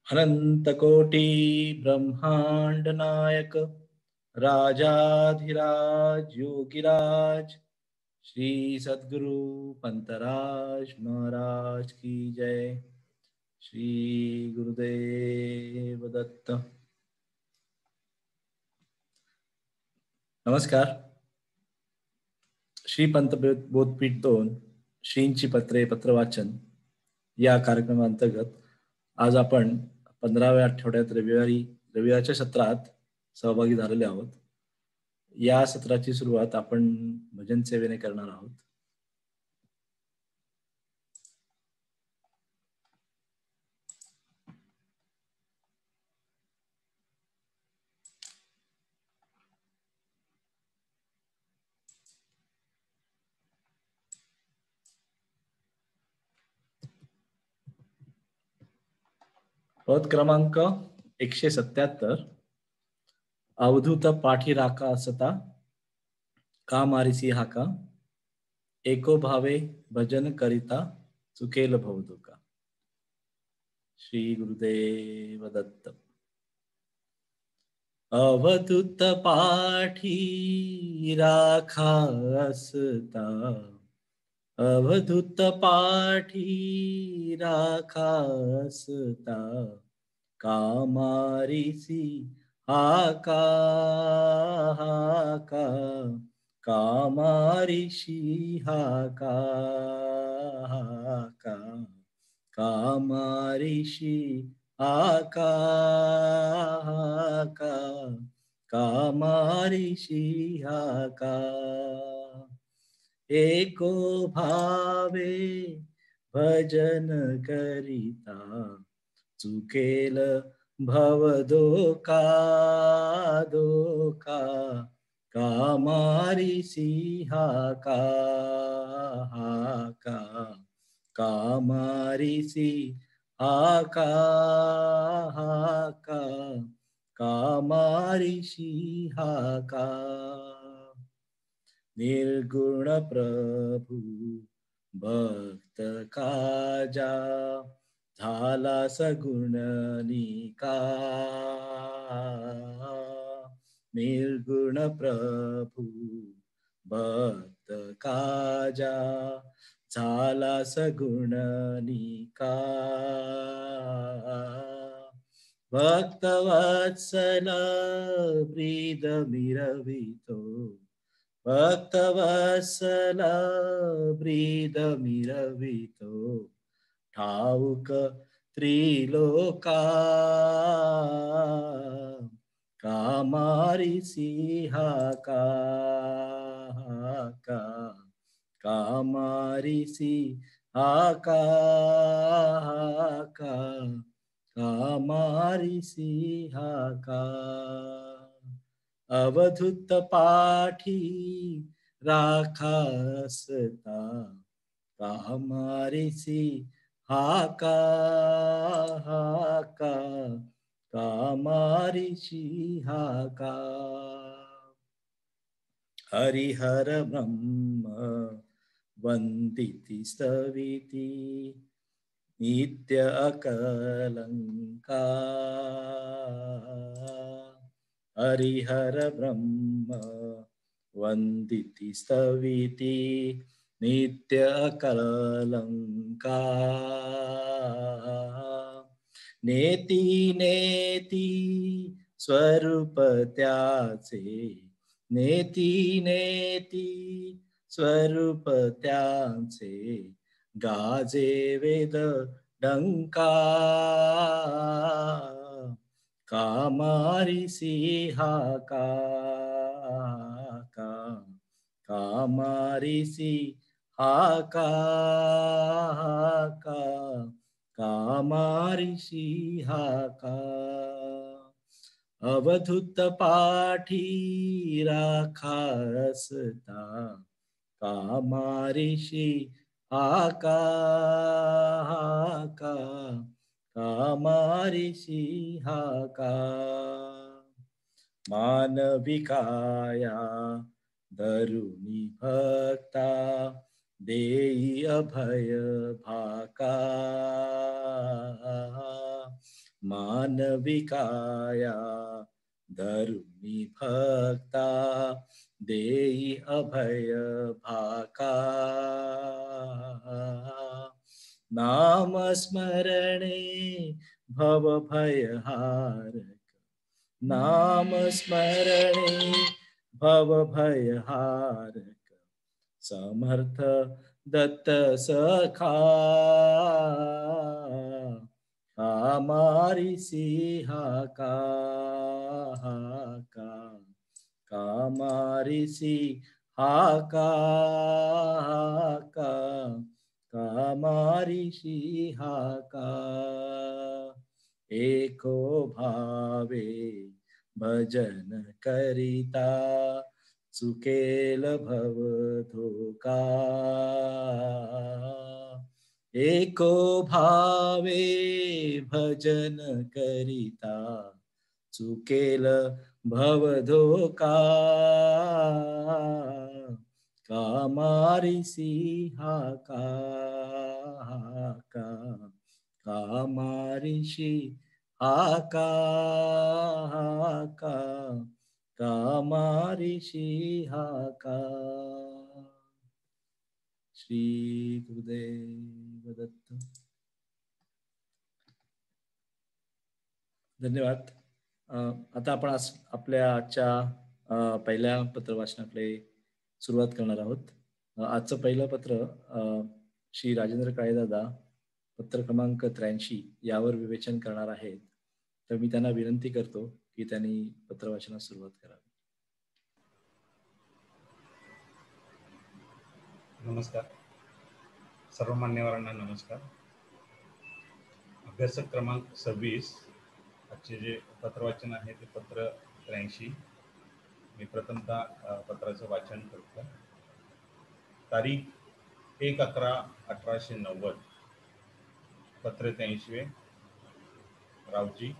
अनंतकोटि ब्रह्मांड नायक राजाधिराज योगिराज श्री सद्गुरु पंतराज महाराज की जय। श्री गुरुदेव दत्त। नमस्कार। श्री पंत बोधपीठ 2 श्रींची पत्रे पत्रवाचन या कार्यक्रमांतर्गत आज आपण 15व्या आठवड्यात रविवारच्या सत्रात सहभागी झालेले आहोत। या सत्राची सुरुवात आपण भजन सेवेने करणार आहोत। पद क्रमांक 177। अवधूत पाठी राखा असता का मारिसी हाका, एको भावे भजन करिता चुकेल भवदुका। श्री गुरुदेव दत्त। अवधूत पाठी राखा असता, अवधूत पाठी राखा असता का मारिसी हाका हाका, का मारिसी हाका हाका, का मारिसी हाका हाका, का मारिसी हाका। एको भावे भजन करिता चुकेल भवदोका दोका, का मारिसी हाका हाका, का मारिसी हाका हाका, का मारिसी हाका। निर्गुण प्रभु भक्त काजा, झाला सगुण निका। निर्गुण प्रभु भक्त काजा, झाला सगुण निका। भक्तवत्सल ब्रीद मिरवितो, भक्तवत्सल ब्रीद मिरवितो ठाऊक त्रिलोका, का मारिसी हाका हाका, का मारिसी हाका हाका, का मारिसी हाका। अवधूत पाठी राखा असता का मारिसी हाका हाका, का मारिसी हाका। हरिहर ब्रह्म वंदिति स्तविति नित्य अकलंका। हरिहर ब्रह्म वंदिति स्तविति नित्य अकलंका। नेति नेति स्वरूप त्याचे, नेति नेति स्वरूप त्याचे गाजे वेद डंका। का मारिसी हाका हाका, का मारिसी हाका हाका, का मारिसी हाका। अवधूत पाठी राखा असता का मारिसी हाका हाका, का मारिसी हाका। मानविकाया धरुनी भक्ता देई अभय भाका। मानविकाया धरुणी भक्ता देई अभय भाका नाम स्मरणे भव भयहारक नाम स्मरणे भव भयहारक समर्थ दत्त सखा कामारी सिहा का कामारी सिहा का कामारी सिहा का एको भावे भजन करिता चुकेल भव धोका एको भावे भजन करिता चुकेल भव धोका कामारी सिहा कामारी सिहा कामारी सिहा श्री गुरुदेव दत्त. धन्यवाद. आता आपण आपल्या आजच्या पहिल्या पत्र वाचनाकडे सुरुवात करणार आहोत. आजचं पहिलं पत्र श्री राजेंद्र काळेदादा पत्र क्रमांक 83 यावर विवेचन करणार आहेत. तर मी त्यांना विनंती करतो की त्यांनी पत्र वाचनास सुरुवात करावी. नमस्कार. सर्व मान्यवरांना नमस्कार. अभ्यासक क्रमांक 26 आजचे जे पत्रवाचन आहे ते पत्र 83. मी प्रथमतः पत्राचं वाचन करतो. तारीख 1/11/1890. पत्र 83. रावजी.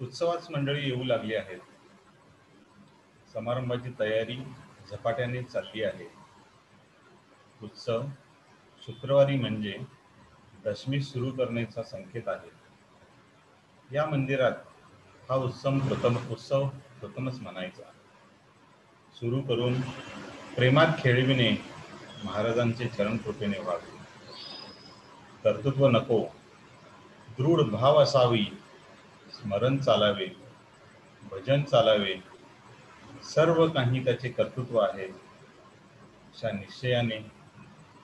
उत्सवास मंडळी येऊ लागली आहेत. समारंभाची तयारी झपाट्याने चालली आहे. उत्सव शुक्रवारी म्हणजे दशमी सुरू करण्याचा संकेत आहे. या मंदिरात हा उत्सव प्रथमच म्हणायचा. सुरू करून प्रेमात खेळविणे महाराजांचे चरणकृपेने व्हावे. कर्तृत्व नको, दृढ भाव असावी. स्मरण चालावे, भजन चालावे, सर्व काही त्याचे कर्तृत्व आहे. अशा निश्चयाने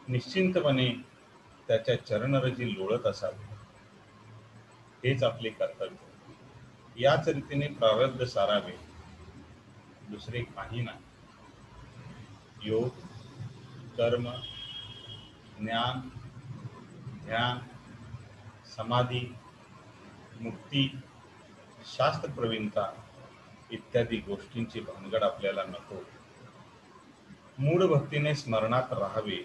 निश्चिंतपणे त्याच्या चरणरजी लोळत असावे. हेच आपले कर्तव्य. याच रीतीने प्रारब्ध सारावे, दुसरे काही नाही. योग, कर्म, ज्ञान, ध्यान, समाधी, मुक्ती, शास्त्र प्रवीणता इत्यादी गोष्टींची भानगड आपल्याला नको. मूढ भक्तीने स्मरणात राहावे,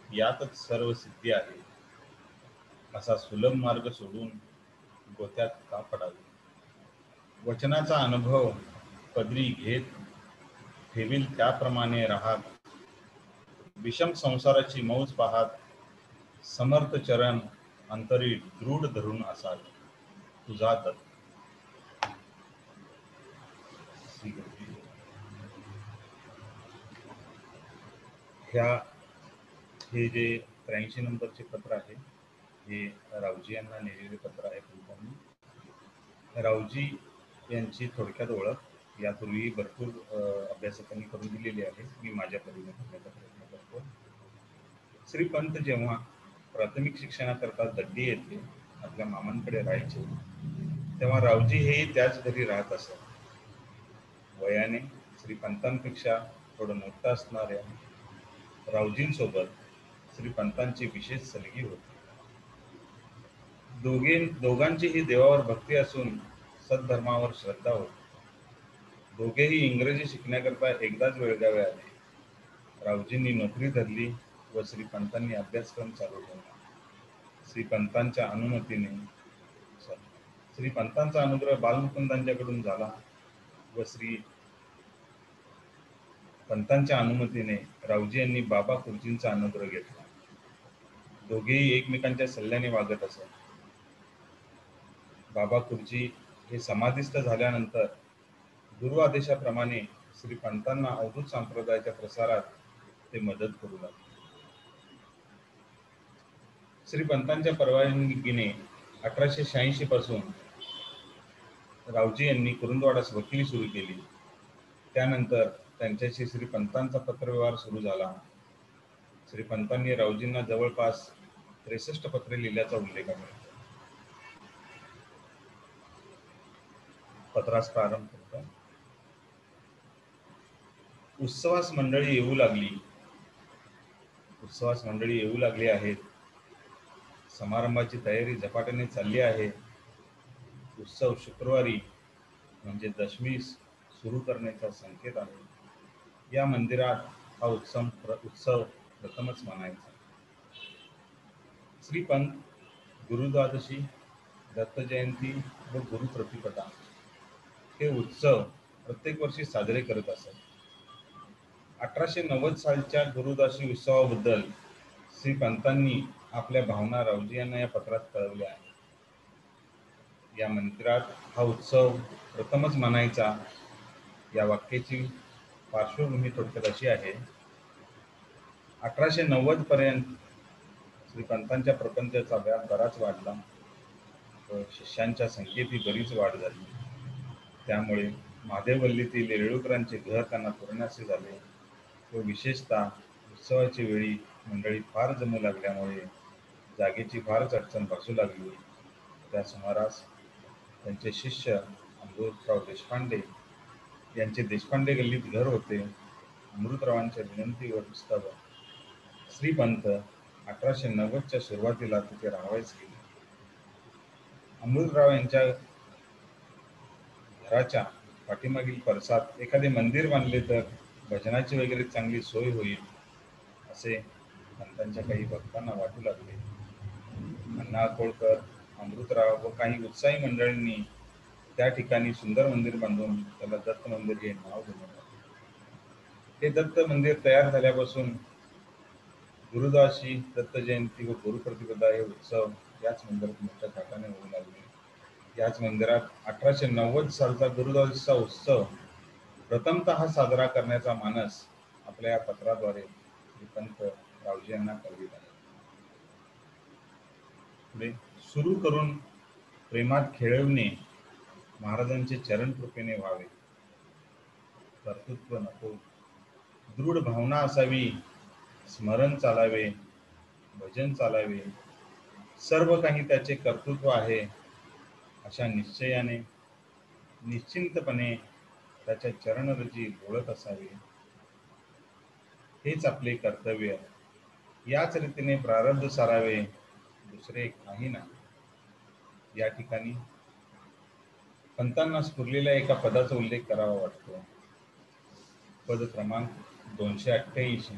यातच सर्व सिद्धी आहे. असा सुलभ मार्ग सोडून गोत्यात का पडावे. वचनाचा अनुभव पदरी घेत ठेवील त्याप्रमाणे राहत, विषम संसाराची मौज पाहत, समर्थ चरण अंतरी दृढ धरून असावे. तुझा दत्त. हे जे 83 नंबरचे पत्र आहे हे रावजी यांना लिहिलेले पत्र आहे. रावजी यांची थोडक्यात ओळख यापूर्वी भरपूर अभ्यासकांनी करून दिलेली आहे. मी माझ्या परीने करण्याचा प्रयत्न करतो. श्री पंत जेव्हा प्राथमिक शिक्षणाकरता दड्डी येथे आपल्या मामांकडे राहायचे तेव्हा रावजी हेही त्याच घरी राहत असत. वयाने श्री पंतांपेक्षा थोडं मोठं असणाऱ्या रावजींसोबत श्री पंतांची विशेष सलगी होती. दोघांचीही देवावर भक्ती असून सद्धर्मावर श्रद्धा होती. दोघेही इंग्रजी शिकण्याकरता एकदाच बेळगावी आले. रावजींनी नोकरी धरली व श्रीपंतांनी अभ्यासक्रम चालू ठेवला. श्रीपंतांचा अनुग्रह बालमुकुंदांच्याकडून झाला व पंतांच्या अनुमतीने रावजी यांनी बाबा खुर्जींचा अनुग्रह घेतला. दोघेही एकमेकांच्या सल्ल्याने वागत असत. बाबा खुर्ची हे समाधिस्थ झाल्यानंतर गुरु आदेशाप्रमाणे श्री पंतांना अवधूत संप्रदायाच्या प्रसारात ते मदत करू लागले. श्री पंतांच्या परवानगीने 1886 पासून रावजी यांनी कुरुंदवाडास वकिली सुरू केली. त्यानंतर त्यांच्याशी श्री पंतांचा पत्रव्यवहार सुरू झाला. श्री पंतांनी रावजींना जवळपास 63 पत्रे लिहिल्याचा उल्लेख आहे. पत्रास प्रारंभ करतो. उत्सवास मंडळी येऊ लागली आहेत. समारंभाची तयारी झपाट्याने चालली आहे. उत्सव शुक्रवारी म्हणजे दशमीस सुरू करण्याचा संकेत आहे. या मंदिरात हा उत्सव प्रथमच मानायचा. श्रीपंत गुरुद्वादशी, दत्त जयंती व गुरुप्रतिपदा हे उत्सव प्रत्येक वर्षी साजरे करत असत. 1890 सालच्या गुरुदाशी उत्सवाबद्दल श्री पंतांनी आपल्या भावना रावजी यांना या पत्रात कळवल्या आहेत. या मंदिरात हा उत्सव प्रथमच मानायचा या वाक्याची पार्श्वभूमी थोडक्यात अशी आहे. 1890 पर्यंत श्री पंतांच्या प्रपंचाचा व्याप बराच वाढला व शिष्यांच्या संख्येतही बरीच वाढ झाली. त्यामुळे महादेववल्लीतील येळूकरांचे घर त्यांना पुरण्याचे झाले व विशेषतः उत्सवाच्या वेळी मंडळी फार जमू लागल्यामुळे जागेची फारच अडचण भासू लागली. त्या सुमारास त्यांचे शिष्य अमृतराव देशपांडे यांचे देशपांडे गल्लीत घर होते. अमृतरावांच्या विनंतीवर श्रीपंत 1890च्या सुरुवातीला तिथे राहावयास गेले. अमृतराव यांच्या घराच्या पाठीमागील परसात एखादे मंदिर बांधले तर भजनाची वगैरे चांगली सोय होईल असे पंतांच्या काही भक्तांना वाटू लागले. अण्णा कोळकर, अमृतराव व काही उत्साही मंडळींनी त्या ठिकाणी सुंदर मंदिर बांधून त्याला दत्त मंदिर हे नाव देण्यात आले. हे दत्त मंदिर तयार झाल्यापासून गुरुदाशी, दत्त जयंती व गुरुप्रतिपदा हे उत्सव याच मंदिरात मोठ्या थाटाने होऊ लागले. याच मंदिरात 1890 सालचा गुरुदासीचा उत्सव प्रथमतः साजरा करण्याचा मानस आपल्या या पत्राद्वारे श्रीपंत रावजी यांना कळवित आहे. पुढे सुरू करून प्रेमात खेळवणे महाराजांचे चरण कृपेने व्हावे. कर्तृत्व नको, दृढ भावना असावी. स्मरण चालावे, भजन चालावे, सर्व काही त्याचे कर्तृत्व आहे अशा निश्चयाने निश्चिंतपणे त्याच्या चरणरजी लोळत असावे. हेच आपले कर्तव्य. याच रीतीने प्रारब्ध सारावे, दुसरे काही नाही. या ठिकाणी पंतांना स्फुरलेल्या एका पदाचा उल्लेख करावा वाटतो. पद क्रमांक 288.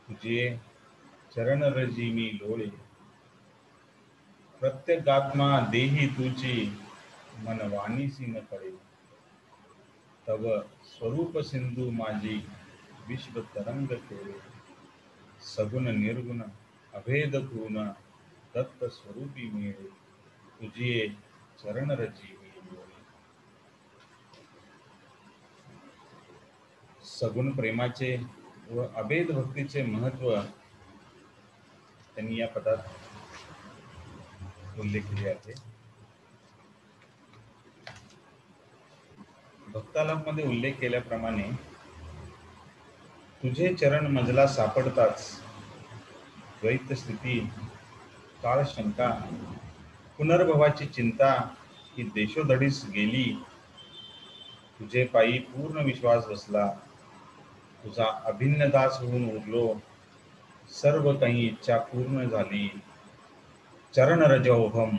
तुझे चरण रजी मी लोळे, प्रत्येगात्मा देही तुझी, मन वाणीसी न कळे. तव स्वरूप सिंधू माझी, विश्व तरंग खेळे. सगुण निर्गुण अभेद पूर्ण, दत्त स्वरूपी मिळे. तुझे चरण रजी मी लोळे. सगुण प्रेमाचे व अभेद भक्तीचे महत्व त्यांनी या पदात उल्लेख केले आहे. भक्तालापमध्ये उल्लेख केल्याप्रमाणे तुझे चरण मजला सापडताच द्वैत स्थिती, काळ शंका, पुनर्भवाची चिंता ही देशोधडीस गेली. तुझे पायी पूर्ण विश्वास बसला. तुझा अभिन्न दास होऊन उरलो. सर्व काही इच्छा पूर्ण झाली. चरण रजोहम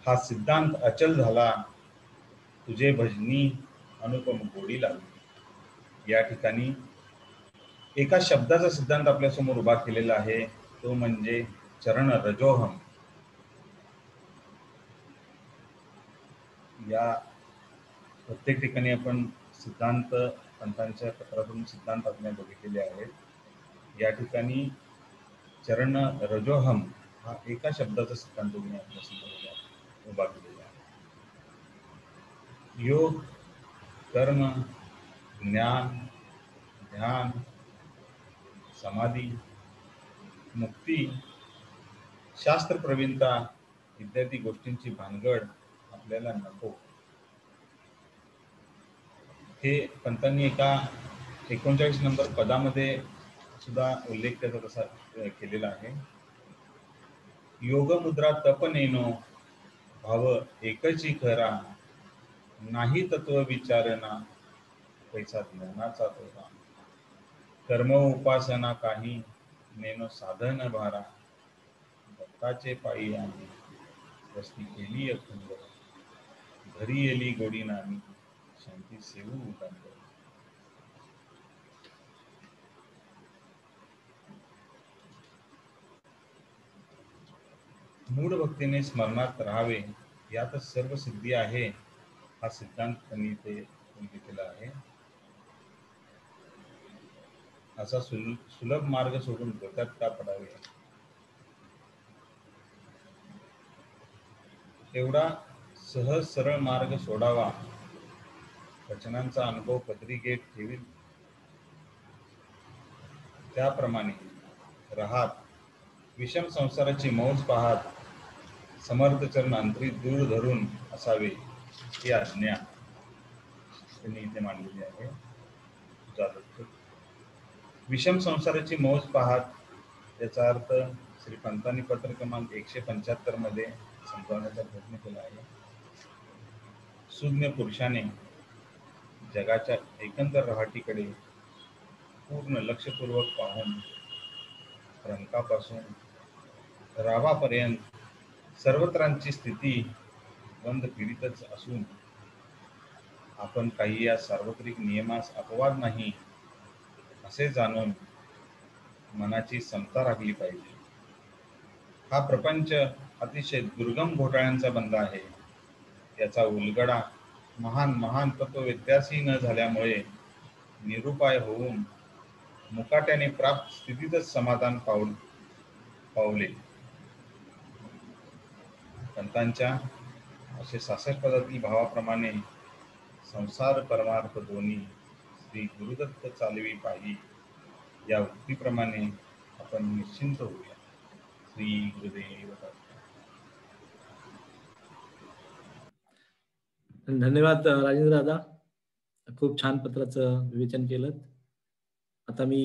हा सिद्धांत अचल झाला. तुझे भजनी अनुपम गोडी लागली. या ठिकाणी एका शब्दाचा सिद्धांत आपल्यासमोर उभा केलेला आहे, तो म्हणजे चरण रजोहम. या प्रत्येक ठिकाणी आपण सिद्धांत पंतांच्या पत्रातून सिद्धांत आपल्याला बघितलेले आहेत. या ठिकाणी चरण रजोहम हा एका शब्दाचा सिद्धांत तुम्ही आपल्या समोर आहे. उभा केलेला आहे. योग, कर्म, ज्ञान, ध्यान, समाधी, मुक्ती, शास्त्र प्रवीणता इत्यादी गोष्टींची भानगड आपल्याला नको. हे पंतांनी एका 39 नंबर पदामध्ये सुद्धा उल्लेख त्याचा तसा केलेला आहे. योग मुद्रा तप नेनो भाव एकची खरा, नाही तत्व विचारणा पैसा ज्ञानाचा तोरा. कर्म उपासना काही नेनो साधन भारा, दत्ताचे पायी आम्ही वस्ती केली अखंड, घरी येली गोडी नामी शांती सेवू उदांड. मूढ भक्तीने स्मरणात राहावे यातच सर्व सिद्धी आहे, हा सिद्धांत त्यांनी ते लिहिलेला आहे. असा सुलभ मार्ग सोडून डोक्यात का पडावे. एवढा सहज सरळ मार्ग सोडावा, वचनांचा अनुभव पदरी गेट ठेवील त्याप्रमाणे राहात, विषम संसाराची मौज पाहात, समर्थ चरण अंतरी दूर धरून असावे, ही आज्ञा त्यांनी इथे मांडलेली आहे. विषम संसाराची मौज पाहात याचा अर्थ श्री पंतांनी पत्र क्रमांक 175 मध्ये समजावण्याचा प्रयत्न केला आहे. सुज्ञ पुरुषाने जगाच्या एकंदर रहाटीकडे पूर्ण लक्षपूर्वक पाहून रंकापासून रावापर्यंत सर्वत्रांची स्थिती बंद पीडितच असून आपण काही या सार्वत्रिक नियमास अपवाद नाही असे जाणून मनाची समता राखली पाहिजे. हा प्रपंच अतिशय दुर्गम घोटाळ्यांचा बंद आहे. याचा उलगडा महान महान तत्ववेत्यासही न झाल्यामुळे निरुपाय होऊन मुकाट्याने प्राप्त स्थितीतच समाधान पावले. पंतांच्या 66 पदातील भावाप्रमाणे संसार परमार्थ दोन्ही श्री गुरुदत्त चालवी पाही या उक्तीप्रमाणे आपण निश्चिंत होऊया. श्री गुरुदेव दत्त. धन्यवाद राजेंद्र दादा, खूप छान पत्राचं विवेचन केलं. आता मी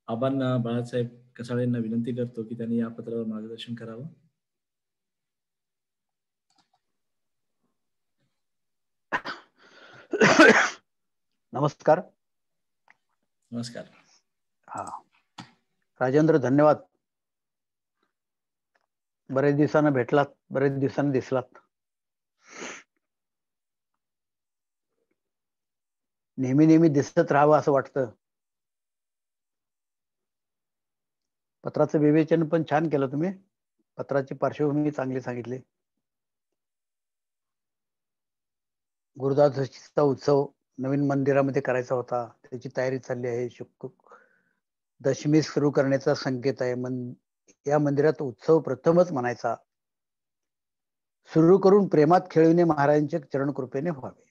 आबांना बाळासाहेब कसाळेंना विनंती करतो की त्यांनी या पत्रावर मार्गदर्शन करावं. नमस्कार. नमस्कार. हा राजेंद्र, धन्यवाद. बरेच दिवसानं भेटलात, बरेच दिवसानं दिसलात. नेहमी नेहमी दिसत राहावं असं वाटतं. पत्राचं विवेचन पण छान केलं तुम्ही. पत्राची पार्श्वभूमी चांगली सांगितली. गुरुदासजीचा उत्सव नवीन मंदिरामध्ये करायचा होता, त्याची तयारी चालली आहे. दशमी सुरू करण्याचा संकेत आहे. या मंदिरात उत्सव प्रथमच म्हणायचा. सुरू करून प्रेमात खेळविणे महाराजांच्या चरणकृपेने व्हावे,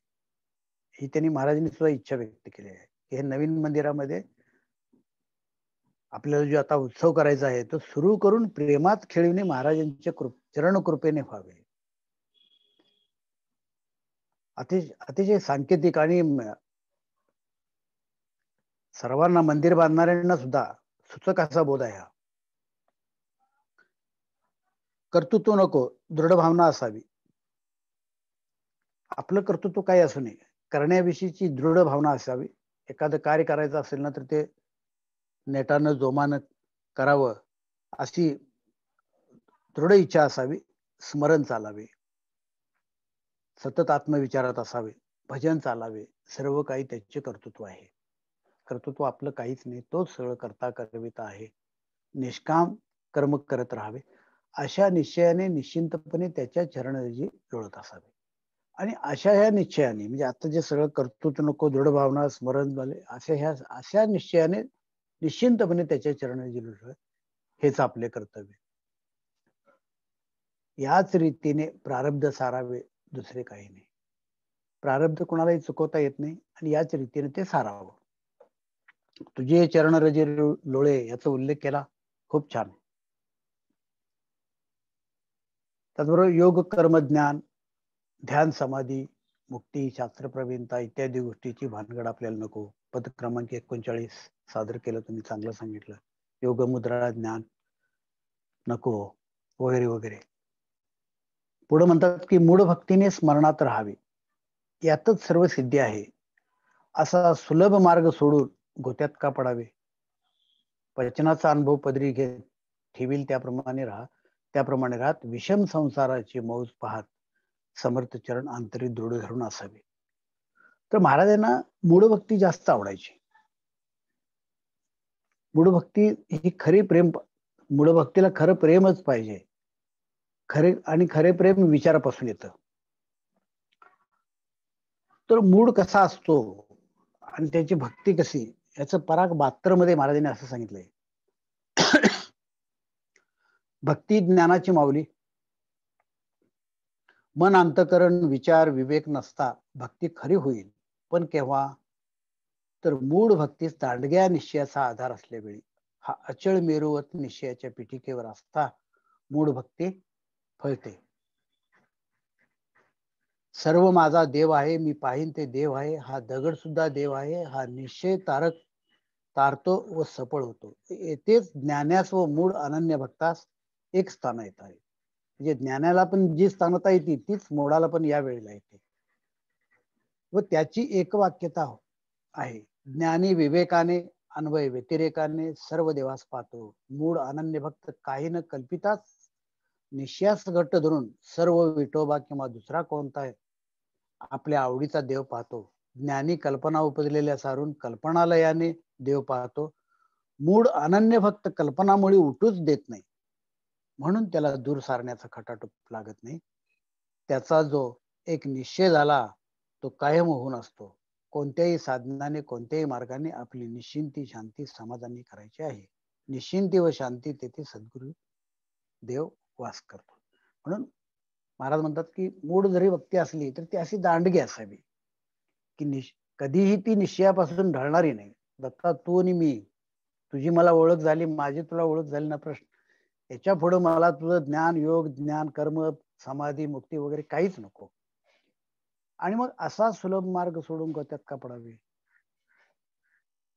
ही त्यांनी महाराजांनी सुद्धा इच्छा व्यक्त केली आहे. हे नवीन मंदिरामध्ये आपल्याला जो आता उत्सव करायचा आहे तो सुरू करून प्रेमात खेळविणे महाराजांच्या चरणकृपेने व्हावे. अतिशय सांकेतिक आणि सर्वांना, मंदिर बांधणाऱ्यांना सुद्धा सुचक असा बोध आहे हा. कर्तृत्व नको, दृढ भावना असावी. आपलं कर्तृत्व काही असू नये, करण्याविषयीची दृढ भावना असावी. एखादं कार्य करायचं असेल ना तर ते नेटानं जोमानं करावं अशी दृढ इच्छा असावी. स्मरण चालावे, सतत आत्मविचारात असावे, भजन चालावे. सर्व काही त्याचे कर्तृत्व आहे. कर्तृत्व आपलं काहीच नाही, तोच सगळं करता करविता आहे. निष्काम कर्म करत राहावे, अशा निश्चयाने निश्चिंतपणे त्याच्या चरणरजी लोळत असावे. आणि अशा ह्या निश्चयाने, म्हणजे आता जे सगळं कर्तृत्व नको, दृढ भावना, स्मरण झाले, अशा निश्चयाने निश्चिंतपणे त्याच्या चरणरजी लोळत, हेच आपले कर्तव्य. याच रीतीने प्रारब्ध सारावे, दुसरे काही नाही. प्रारब्ध कोणालाही चुकवता येत नाही आणि याच रीतीने ते सारावं. तुझे चरण रजे लोळे याचा उल्लेख केला, खूप छान. त्याचबरोबर योग, कर्म, ज्ञान, ध्यान, समाधी, मुक्ती, शास्त्र प्रवीणता इत्यादी गोष्टीची भानगड आपल्याला नको. पद क्रमांक 39 सादर केलं, तुम्ही चांगलं सांगितलं. योग मुद्रा, ज्ञान नको वगैरे वगैरे. पुढे म्हणतात की मूढ भक्तीने स्मरणात राहावे, यातच सर्व सिद्धी आहे. असा सुलभ मार्ग सोडून गोत्यात का पडावे. वचनाचा अनुभव पदरी घेत ठेवील त्याप्रमाणे राहत विषम संसाराची मौज पाहत समर्थ चरण अंतरी दृढ धरून असावे. तर महाराजांना मूढभक्ती जास्त आवडायची. मूढभक्ती ही खरी प्रेम, मूढभक्तीला खरं प्रेमच पाहिजे. खरे प्रेम विचारापासून येतं. तर मूड कसा असतो आणि त्याची भक्ती कशी, याचं पराग 72 मध्ये महाराजांनी असं सांगितलंय. भक्ती ज्ञानाची माऊली, मन, अंतकरण, विचार, विवेक नसता भक्ती खरी होईल. पण केव्हा, तर मूढ भक्तीस दांडग्या निश्चयाचा आधार असल्यावेळी. हा अचळ मेरुवत निश्चयाच्या पिठिकेवर असता मूढ भक्ती फळते. सर्व माझा देव आहे, मी पाहिन ते देव आहे, हा दगड सुद्धा देव आहे, हा निश्चय तारतो व सफळ होतो. येथेच ज्ञानास व मूढ अनन्य भक्तास एक स्थान येत आहे. म्हणजे ज्ञानाला पण जी स्थानता येते तीच मूढाला पण या वेळेला येते. व त्याची एकवाक्यता आहे. ज्ञानी विवेकाने अन्वय व्यतिरेकाने सर्व देवास पाहतो. मूढ अनन्य भक्त काही न कल्पिताच निश्चयास घट्ट धरून सर्व विठोबा किंवा दुसरा कोणता आपल्या आवडीचा देव पाहतो. ज्ञानी कल्पना उपजलेल्या सारून कल्पनालयाने देव पाहतो. मूढ अनन्य भक्त कल्पनामुळे उठूच देत नाही, म्हणून त्याला दूर सारण्याचा खटाटोप लागत नाही. त्याचा जो एक निश्चय झाला तो कायम होऊन असतो. कोणत्याही साधनाने, कोणत्याही मार्गाने आपली निश्चिंती, शांती, समाधानी करायची आहे. निश्चिंती व शांती तेथे सद्गुरु देव वास करतो. म्हणून महाराज म्हणतात की मूढ जरी भक्ती असली तर ती अशी दांडगी असावी की कधीही ती निश्चयापासून ढळणारी नाही. दत्ता, तू आणि मी, तुझी मला ओळख झाली, माझी तुला ओळख झाली ना प्रश्न. याच्या पुढे मला तुझं ज्ञान, योग, ज्ञान, कर्म, समाधी, मुक्ती वगैरे काहीच नको. आणि मग असा सुलभ मार्ग सोडून गोत्यात का पडावे.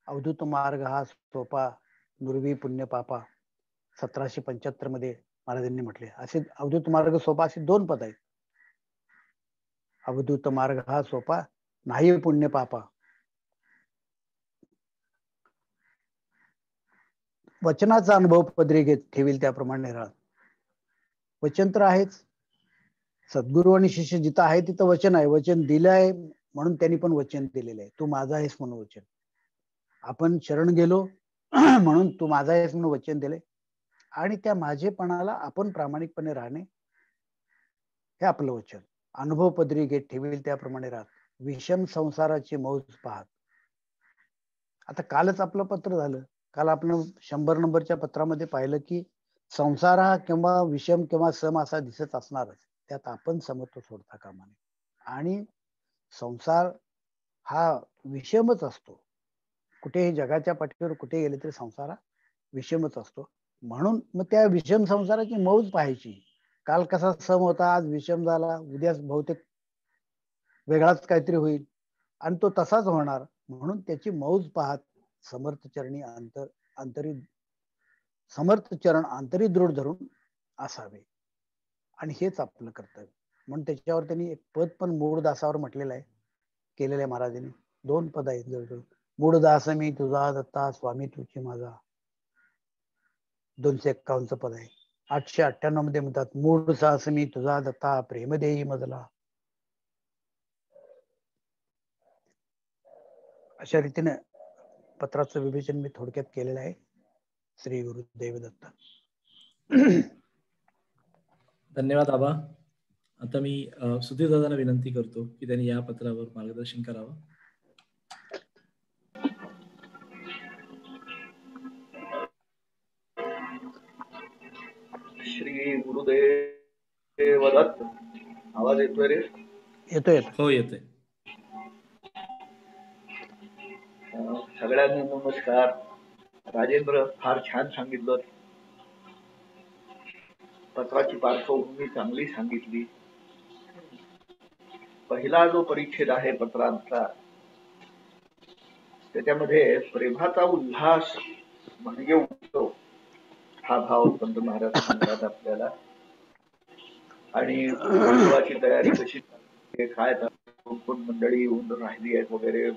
अवधूत मार्ग हा सोपा, नुर्वी पुण्य पापा 1775 मध्ये महाराजांनी म्हटले. असे अवधूत मार्ग सोपा असे 2 पद आहेत. अवधूत मार्ग हा सोपा, नाही पुण्य पापा. वचनाचा अनुभव पदरी घेत ठेवील त्याप्रमाणे राहा. वचन तर आहेच. सद्गुरू आणि शिष्य जिथं आहे तिथं वचन आहे. वचन दिलं आहे म्हणून त्यांनी पण वचन दिलेलं आहे. तू माझा आहेस म्हणून वचन. आपण शरण गेलो म्हणून तू माझा आहेस म्हणून वचन दिले. आणि त्या माझेपणाला आपण प्रामाणिकपणे राहणे हे आपलं वचन. अनुभव पदरी घेत ठेवील त्याप्रमाणे राहत विषम संसाराची मौज पाहत. आता कालच आपलं पत्र झालं. काल आपण 100 नंबरच्या पत्रामध्ये पाहिलं की संसार हा किंवा विषम किंवा सम असा दिसत असणारच. त्यात आपण समत्व सोडता कामा नये. आणि संसार हा विषमच असतो. कुठेही जगाच्या पाठीवर कुठे गेले तरी संसार हा विषमच असतो. म्हणून मग त्या विषम संसाराची मौज पाहायची. काल कसा सम होता, आज विषम झाला, उद्या बहुतेक वेगळाच काहीतरी होईल आणि तो तसाच होणार. म्हणून त्याची मौज पाहत समर्थ चरण अंतरी दृढ धरून असावे. आणि हेच आपलं कर्तव्य. म्हणून त्याच्यावर त्यांनी एक पद पण मूढदासावर म्हटलेलं आहे, केलेलं आहे महाराजांनी. 2 पद आहेत जवळजवळ. मूढदास मी तुझा दत्ता, स्वामी तुझी माझा. 251 पद आहे. 898 मध्ये म्हणतात मूढ साहस मी तुझा दत्ता, प्रेम देई मजला. अशा रीतीने पत्राचं विवेचन मी थोडक्यात केलेलं आहे. श्री गुरुदेव दत्त. धन्यवाद आबा. आता मी सुधीर दादांना विनंती करतो की त्यांनी या पत्रावर मार्गदर्शन करावं. श्री गुरुदेव वदत आवाज येतोय रे? येतोय. हो येते. सगळ्यांना नमस्कार. राजेंद्र फार छान सांगितलं. पत्राची पार्श्वभूमी चांगली सांगितली. पहिला जो परिच्छेद आहे पत्रांचा त्याच्यामध्ये प्रेमाचा उल्हास म्हणजे उत्सव हा भाव संत महाराज सांगतात आपल्याला. आणि उत्सवाची तयारी कशी काय कोण कोण मंडळी येऊन राहिली आहेत वगैरे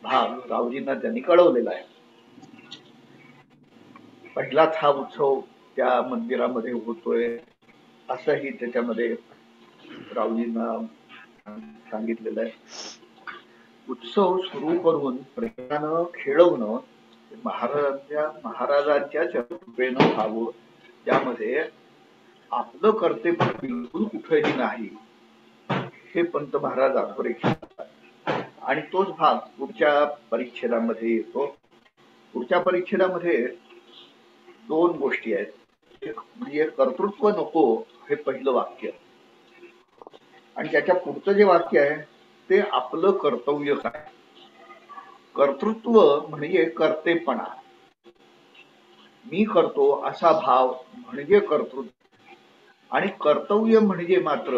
भाग रावजींना त्यांनी कळवलेला आहे. पहिलाच हा उत्सव त्या मंदिरामध्ये होतोय असंही त्याच्यामध्ये रावजींना सांगितलेलं आहे. उत्सव सुरू करून प्रेमानं खेळवणं महाराजांच्या चरणकृपेनं व्हावं. त्यामध्ये आपलं कर्तव्य बिलकुल कुठेही नाही हे पंत महाराज अधोरेखित आणि तोच भाग पुढच्या परिच्छेदामध्ये येतो. पुढच्या परिच्छेदामध्ये दोन गोष्टी आहेत. एक म्हणजे कर्तृत्व नको हे पहिलं वाक्य आणि त्याच्या पुढचं जे वाक्य आहे ते आपलं कर्तव्य काय. कर्तृत्व म्हणजे कर्तेपणा, मी करतो असा भाव म्हणजे कर्तृत्व आणि कर्तव्य म्हणजे मात्र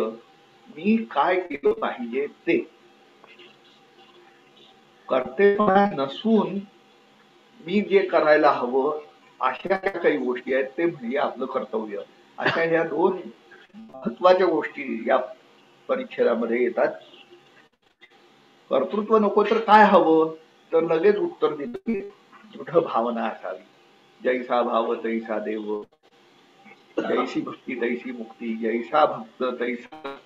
मी काय केलं पाहिजे ते. कर्तेपणा नसून मी जे करायला हवं अशा काही गोष्टी आहेत ते म्हणजे आपलं कर्तव्य. अशा ह्या दोन महत्वाच्या गोष्टी या परिच्छेदामध्ये येतात. कर्तृत्व नको तर काय हवं तर लगेच उत्तर दिलं की दृढ भावना असावी. जैसा भाव तैसा देव, जैसी भक्ती तैसी मुक्ती, जैसा भक्त तैसा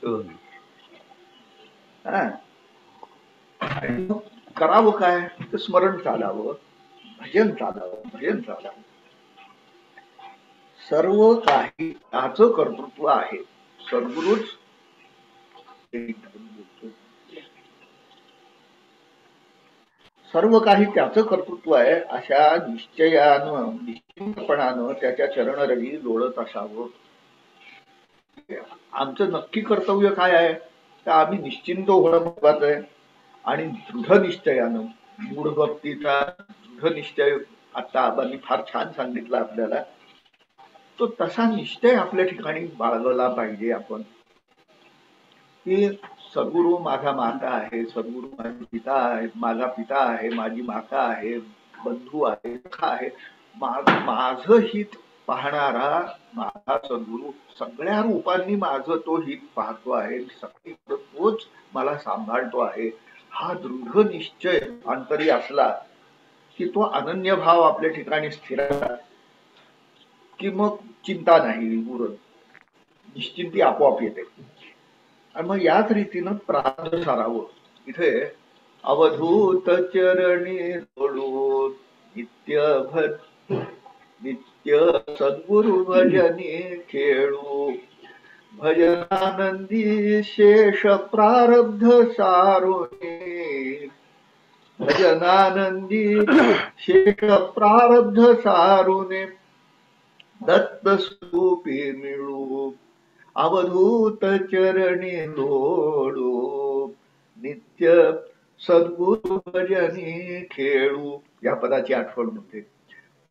करावं काय तर स्मरण चालावं, भजन चालावं, भजन चालावं. सर्व काही त्याचं कर्तृत्व आहे. सद्गुरूच सर्व काही त्याचं कर्तृत्व आहे अशा निश्चयानं निश्चितपणानं त्याच्या चरणरवी लोळत असावं. आमचं नक्की कर्तव्य काय आहे तर आम्ही निश्चिंत होणं महत्वाचं आहे आणि दृढ निश्चयानं मूढ भक्तीचा दृढ निश्चय आता आबांनी फार छान सांगितलं आपल्याला. तो तसा निश्चय आपल्या ठिकाणी बाळगला पाहिजे आपण की सद्गुरू माझा माता आहे, सद्गुरू माझा पिता आहे, माझा पिता आहे, माझी माता आहे, बंधू आहे, आहे माझं हित पाहणारा माझा सद्गुरू सगळ्या रूपांनी माझं तो हित पाहतो आहे, सगळीकडे तोच मला सांभाळतो आहे. हा दृढ निश्चय अंतरी असला की तो अनन्य भाव आपल्या ठिकाणी स्थिर की मग चिंता नाही उरत, निश्चिंती आपोआप येते. आणि मग याच रीतीनं प्रारब्ध सारावं. इथे अवधूत चरणी जोडू नित्य सद्गुरु भजनी खेळू, भजनानंदी शेष प्रारब्ध सारुने, भजनानंदी शेष प्रारब्ध सारुने दत्त स्वरूपी मिळू, अवधूत चरणी लोडू, नित्य सद्गुरु भजनी खेळू. या पदाची आठवण होते.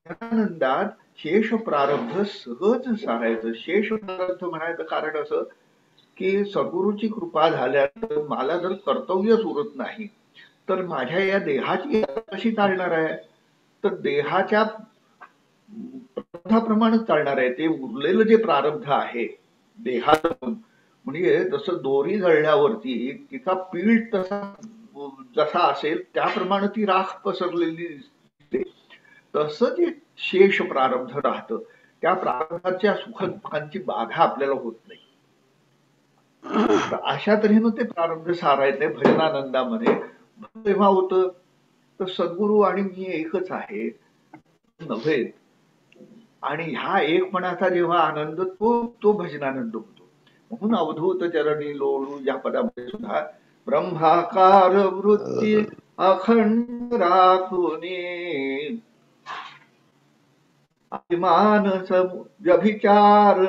आनंदात शेष प्रारब्ध सहज सारायचं. शेष प्रारब्ध म्हणायचं कारण असं की सद्गुरूची कृपा झाल्यानंतर मला जर कर्तव्यच उरत नाही तर माझ्या या देहाची कशी चालणार आहे. तर देहाच्या प्रारब्धाप्रमाणे चालणार आहे. ते उरलेलं जे प्रारब्ध आहे देहात म्हणजे जसं दोरी जळल्यावरती तिचा पीठ जसा असेल त्याप्रमाणे ती राख पसरलेली दिसते. तसं जे शेष प्रारब्ध राहतं त्या प्रारब्धाच्या सुख दुःखांची बाधा आपल्याला होत नाही. अशा तऱ्हेनं ते प्रारब्ध सारायचंय भजनानंदामध्ये. तेव्हा होतं तर सद्गुरू आणि मी एकच आहे नव्हे आणि ह्या एकपणाचा जेव्हा आनंद तो भजनानंद होतो. म्हणून अवधूत चरणी लोळू या पदामध्ये सुद्धा ब्रह्माकार वृत्ती अखंड राखुनी, अभिमान व्यभिचार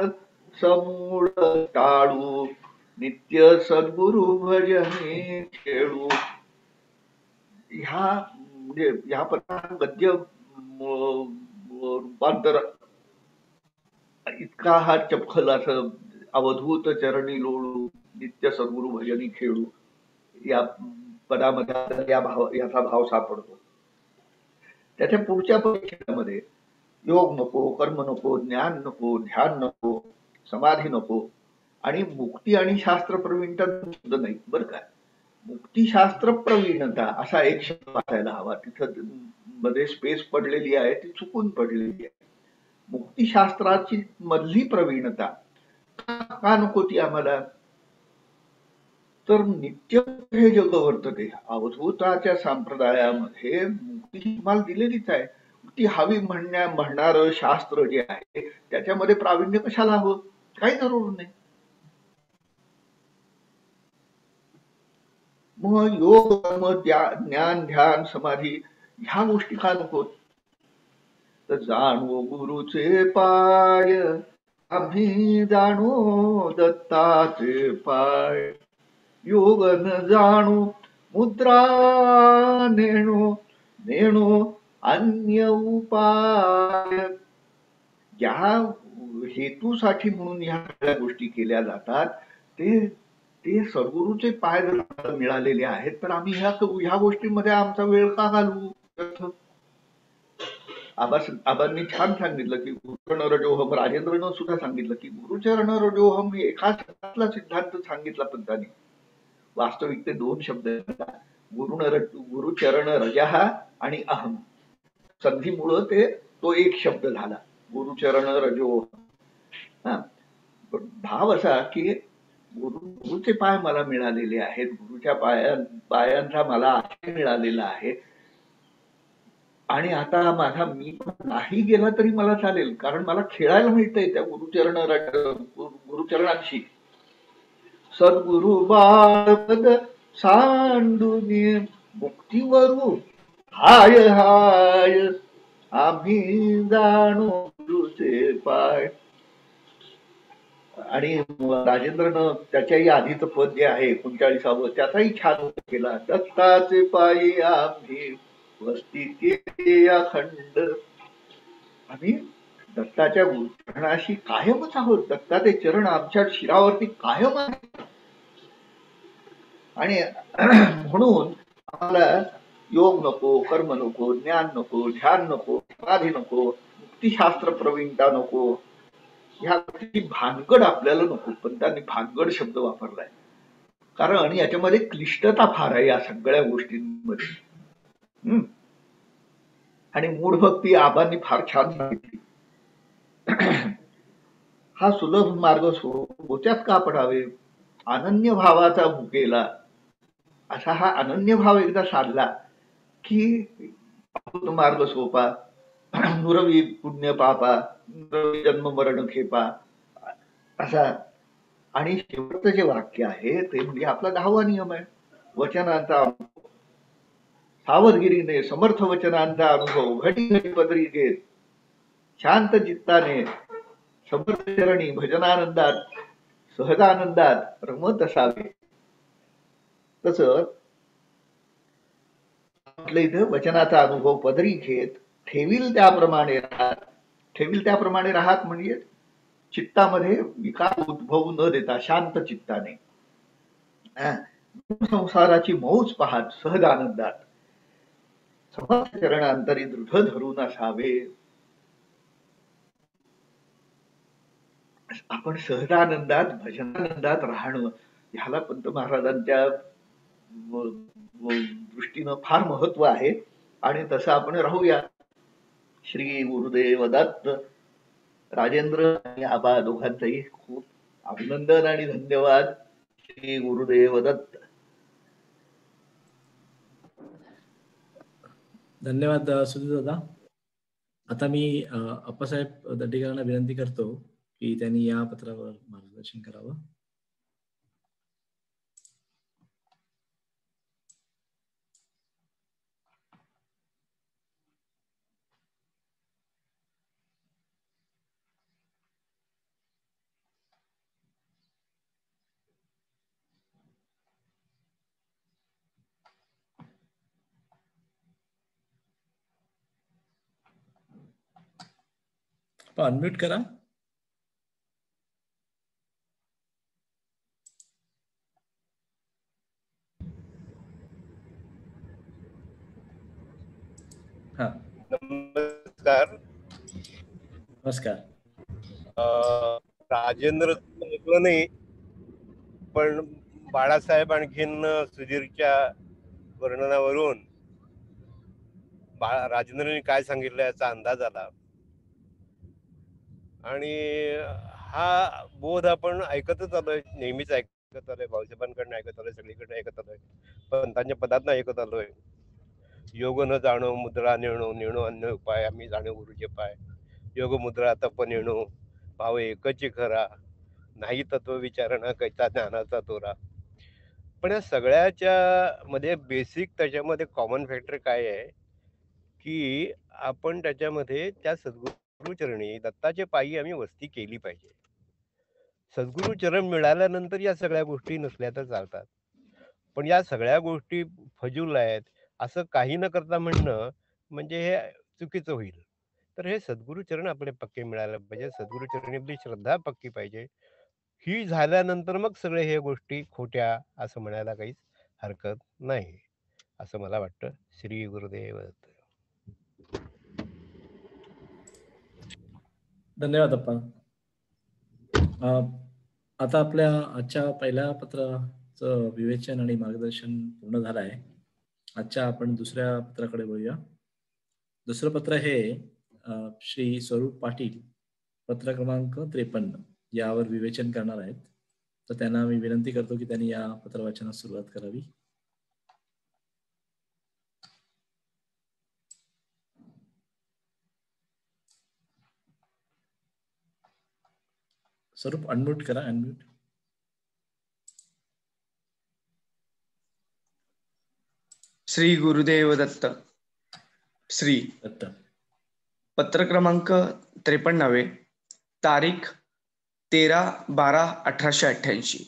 समूळ टाळू नित्य सद्गुरु भजने खेळू. ह्या म्हणजे ह्या प्रकार गद्य रूपांतर इतका हा चपखल असं अवधूत चरणी लोळू नित्य सद्गुरु भजनी खेळू या पदामध्ये याचा भाव सापडतो. त्याच्या पुढच्या परिच्छेदामध्ये योग नको, कर्म नको, ज्ञान नको, ध्यान नको, समाधी नको आणि मुक्ती आणि शास्त्र प्रवीणता शब्द नाही बरं का. मुक्तीशास्त्र प्रवीणता असा एक शब्द वाचायला हवा. तिथं मध्ये स्पेस पडलेली आहे ती चुकून पडलेली आहे. मुक्तीशास्त्राची मधली प्रवीणता का नको ती आम्हाला? तर नित्य हे जग वर्तते. अवधूताच्या संप्रदायामध्ये मुक्ती तुम्हाला दिलेलीच आहे. ती हवी म्हणणार शास्त्र जे आहे त्याच्यामध्ये प्रावीण्य कशाला हवं? काही जरूर नाही. मग योग कर्म ज्ञान ध्यान समाधी ह्या गोष्टी का नको? तर जाणो गुरुचे पाय आम्ही जाणो दत्ताचे पाय. योग न जाणो मुद्रा नेणो नेणो अन्य उपाय. ज्या हेतूसाठी म्हणून ह्या सगळ्या गोष्टी केल्या जातात ते ते सद्गुरूचे पाय जर मिळालेले आहेत तर आम्ही ह्या गोष्टींमध्ये आमचा वेळ का घालवू? आबांनी छान सांगितलं की गुरुचरण रजोहम. राजेंद्रनं सुद्धा सांगितलं की गुरुचरण रजोहम ही एका शब्दातला सिद्धांत सांगितला पंतांनी. वास्तविक ते दोन शब्द गुरुचरण रजहा आणि अहम. संधीमुळं तो एक शब्द झाला गुरुचरण रजोहम. भाव असा की गुरुचे पाय मला मिळालेले आहेत, गुरुच्या पायांचा मला आश्रय मिळालेला आहे आणि आता माझा मी नाही गेला तरी मला चालेल कारण मला खेळायला मिळतंय त्या गुरुचरणांशी. सद्गुरु बाळपद सांडूनी मुक्तीवरू हाय हाय आम्ही जाणो गुरुचे पाय. आणि राजेंद्रनं त्याच्याही आधीचं पद जे आहे 39व त्याचाही छान केला. दत्ताचे पायी आम्ही वस्ती केली अखंड. आम्ही दत्ताच्या चरणाशी कायमच आहोत. दत्ताचे चरण आमच्या शिरावरती कायम आहे. आणि म्हणून आम्हाला योग नको, कर्म नको, ज्ञान नको, ध्यान नको, समाधी नको, मुक्तीशास्त्र प्रवीणता नको. ह्या गोष्टी भानगड आपल्याला नको. पण त्यांनी भानगड शब्द वापरलाय कारण याच्यामध्ये क्लिष्टता फार आहे या सगळ्या गोष्टींमध्ये. आणि मूढभक्ती आबांनी फार छान सांगितली. हा सुलभ मार्ग सोडून गोच्यात का पडावे? अनन्य भावाचा भुकेला. असा हा अनन्य भाव एकदा साधला की मार्ग सोपा. नुरवी पुण्य पापा, नुरवी जन्म मरण खेपा असा. आणि शेवटचं जे वाक्य आहे ते म्हणजे आपला 10वा नियम आहे वचनांचा अनुभव. सावधगिरीने समर्थ वचनांचा अनुभव घडी घडी पदरी घेत शांत चित्ताने समर्थ चरणी भजनानंदात सहजानंदात रमत असावे. तस म्हटलं इथं वचनाचा अनुभव पदरी घेत ठेवील त्याप्रमाणे राहत. ठेवील त्याप्रमाणे राहत म्हणजे चित्तामध्ये विकार उद्भवू न देता शांत चित्ताने संसाराची मौज पाहत सहज आनंदात समर्थ चरणांतरी दृढ धरून असावे. आपण सहजानंदात भजनानंदात राहणं ह्याला पंत महाराजांच्या दृष्टीनं फार महत्व आहे आणि तसं आपण राहूया. श्री गुरुदेव दत्त. राजेंद्र आणि आबा दोघांचंही खूप अभिनंदन आणि धन्यवाद. श्री गुरुदेव दत्त. धन्यवाद सुधीर दादा. आता मी अप्पासाहेब दड्डीकरांना विनंती करतो की त्यांनी या पत्रावर मार्गदर्शन करावं. अनम्यूट करा. हा, नमस्कार. नमस्कार. राजेंद्र ऐकलं नाही, पण बाळासाहेब आणखीन सुधीरच्या वर्णनावरून राजेंद्रने काय सांगितलं याचा अंदाज आला. आणि हा बोध आपण ऐकतच आलोय, नेहमीच ऐकत आलोय, भाऊसाहेबांकडनं ऐकत आलोय, सगळीकडे ऐकत आलोय, पंतांच्या पदात ऐकत आलोय. योग न जाणो मुद्रा नेणो, नेणो अन्य उपाय, आम्ही जाणो गुरुचे पाय. योग मुद्रा तप नेणो, भाव एकची खरा, नाही तत्व विचारणा कैता ज्ञानाचा तोरा. पण या सगळ्याच्या मध्ये बेसिक त्याच्यामध्ये कॉमन फॅक्टर काय आहे की आपण त्याच्यामध्ये त्या सद्गुरुचरणी दत्ताचे पायी आम्ही वस्ती केली पाहिजे. सद्गुरु चरण मिळाल्यानंतर या सगळ्या गोष्टी नसल्या तर चालतात, पण या सगळ्या गोष्टी फजूल आहेत असं काही न करता म्हणणं म्हणजे हे चुकीचं होईल. तर हे सद्गुरुचरण आपले पक्के मिळायला पाहिजे, सद्गुरुचरणी आपली श्रद्धा पक्की पाहिजे. ही झाल्यानंतर मग सगळे हे गोष्टी खोट्या असं म्हणायला काहीच हरकत नाही असं मला वाटतं. श्री गुरुदेव दत्त. धन्यवाद अप्पा. आता आपल्या आजच्या पहिल्या पत्राचं विवेचन आणि मार्गदर्शन पूर्ण झालं आहे. आजच्या आपण दुसऱ्या पत्राकडे वळूया. दुसरं पत्र हे श्री स्वरूप पाटील, पत्र क्रमांक 53 यावर विवेचन करणार आहेत. तर त्यांना मी विनंती करतो की त्यांनी या पत्रवाचनास सुरुवात करावी. स्वरूप अनम्यूट करा. अनम्यूट. श्री गुरुदेव दत्त. श्री दत्त. पत्र क्रमांक 53, तारीख 13/12/1888.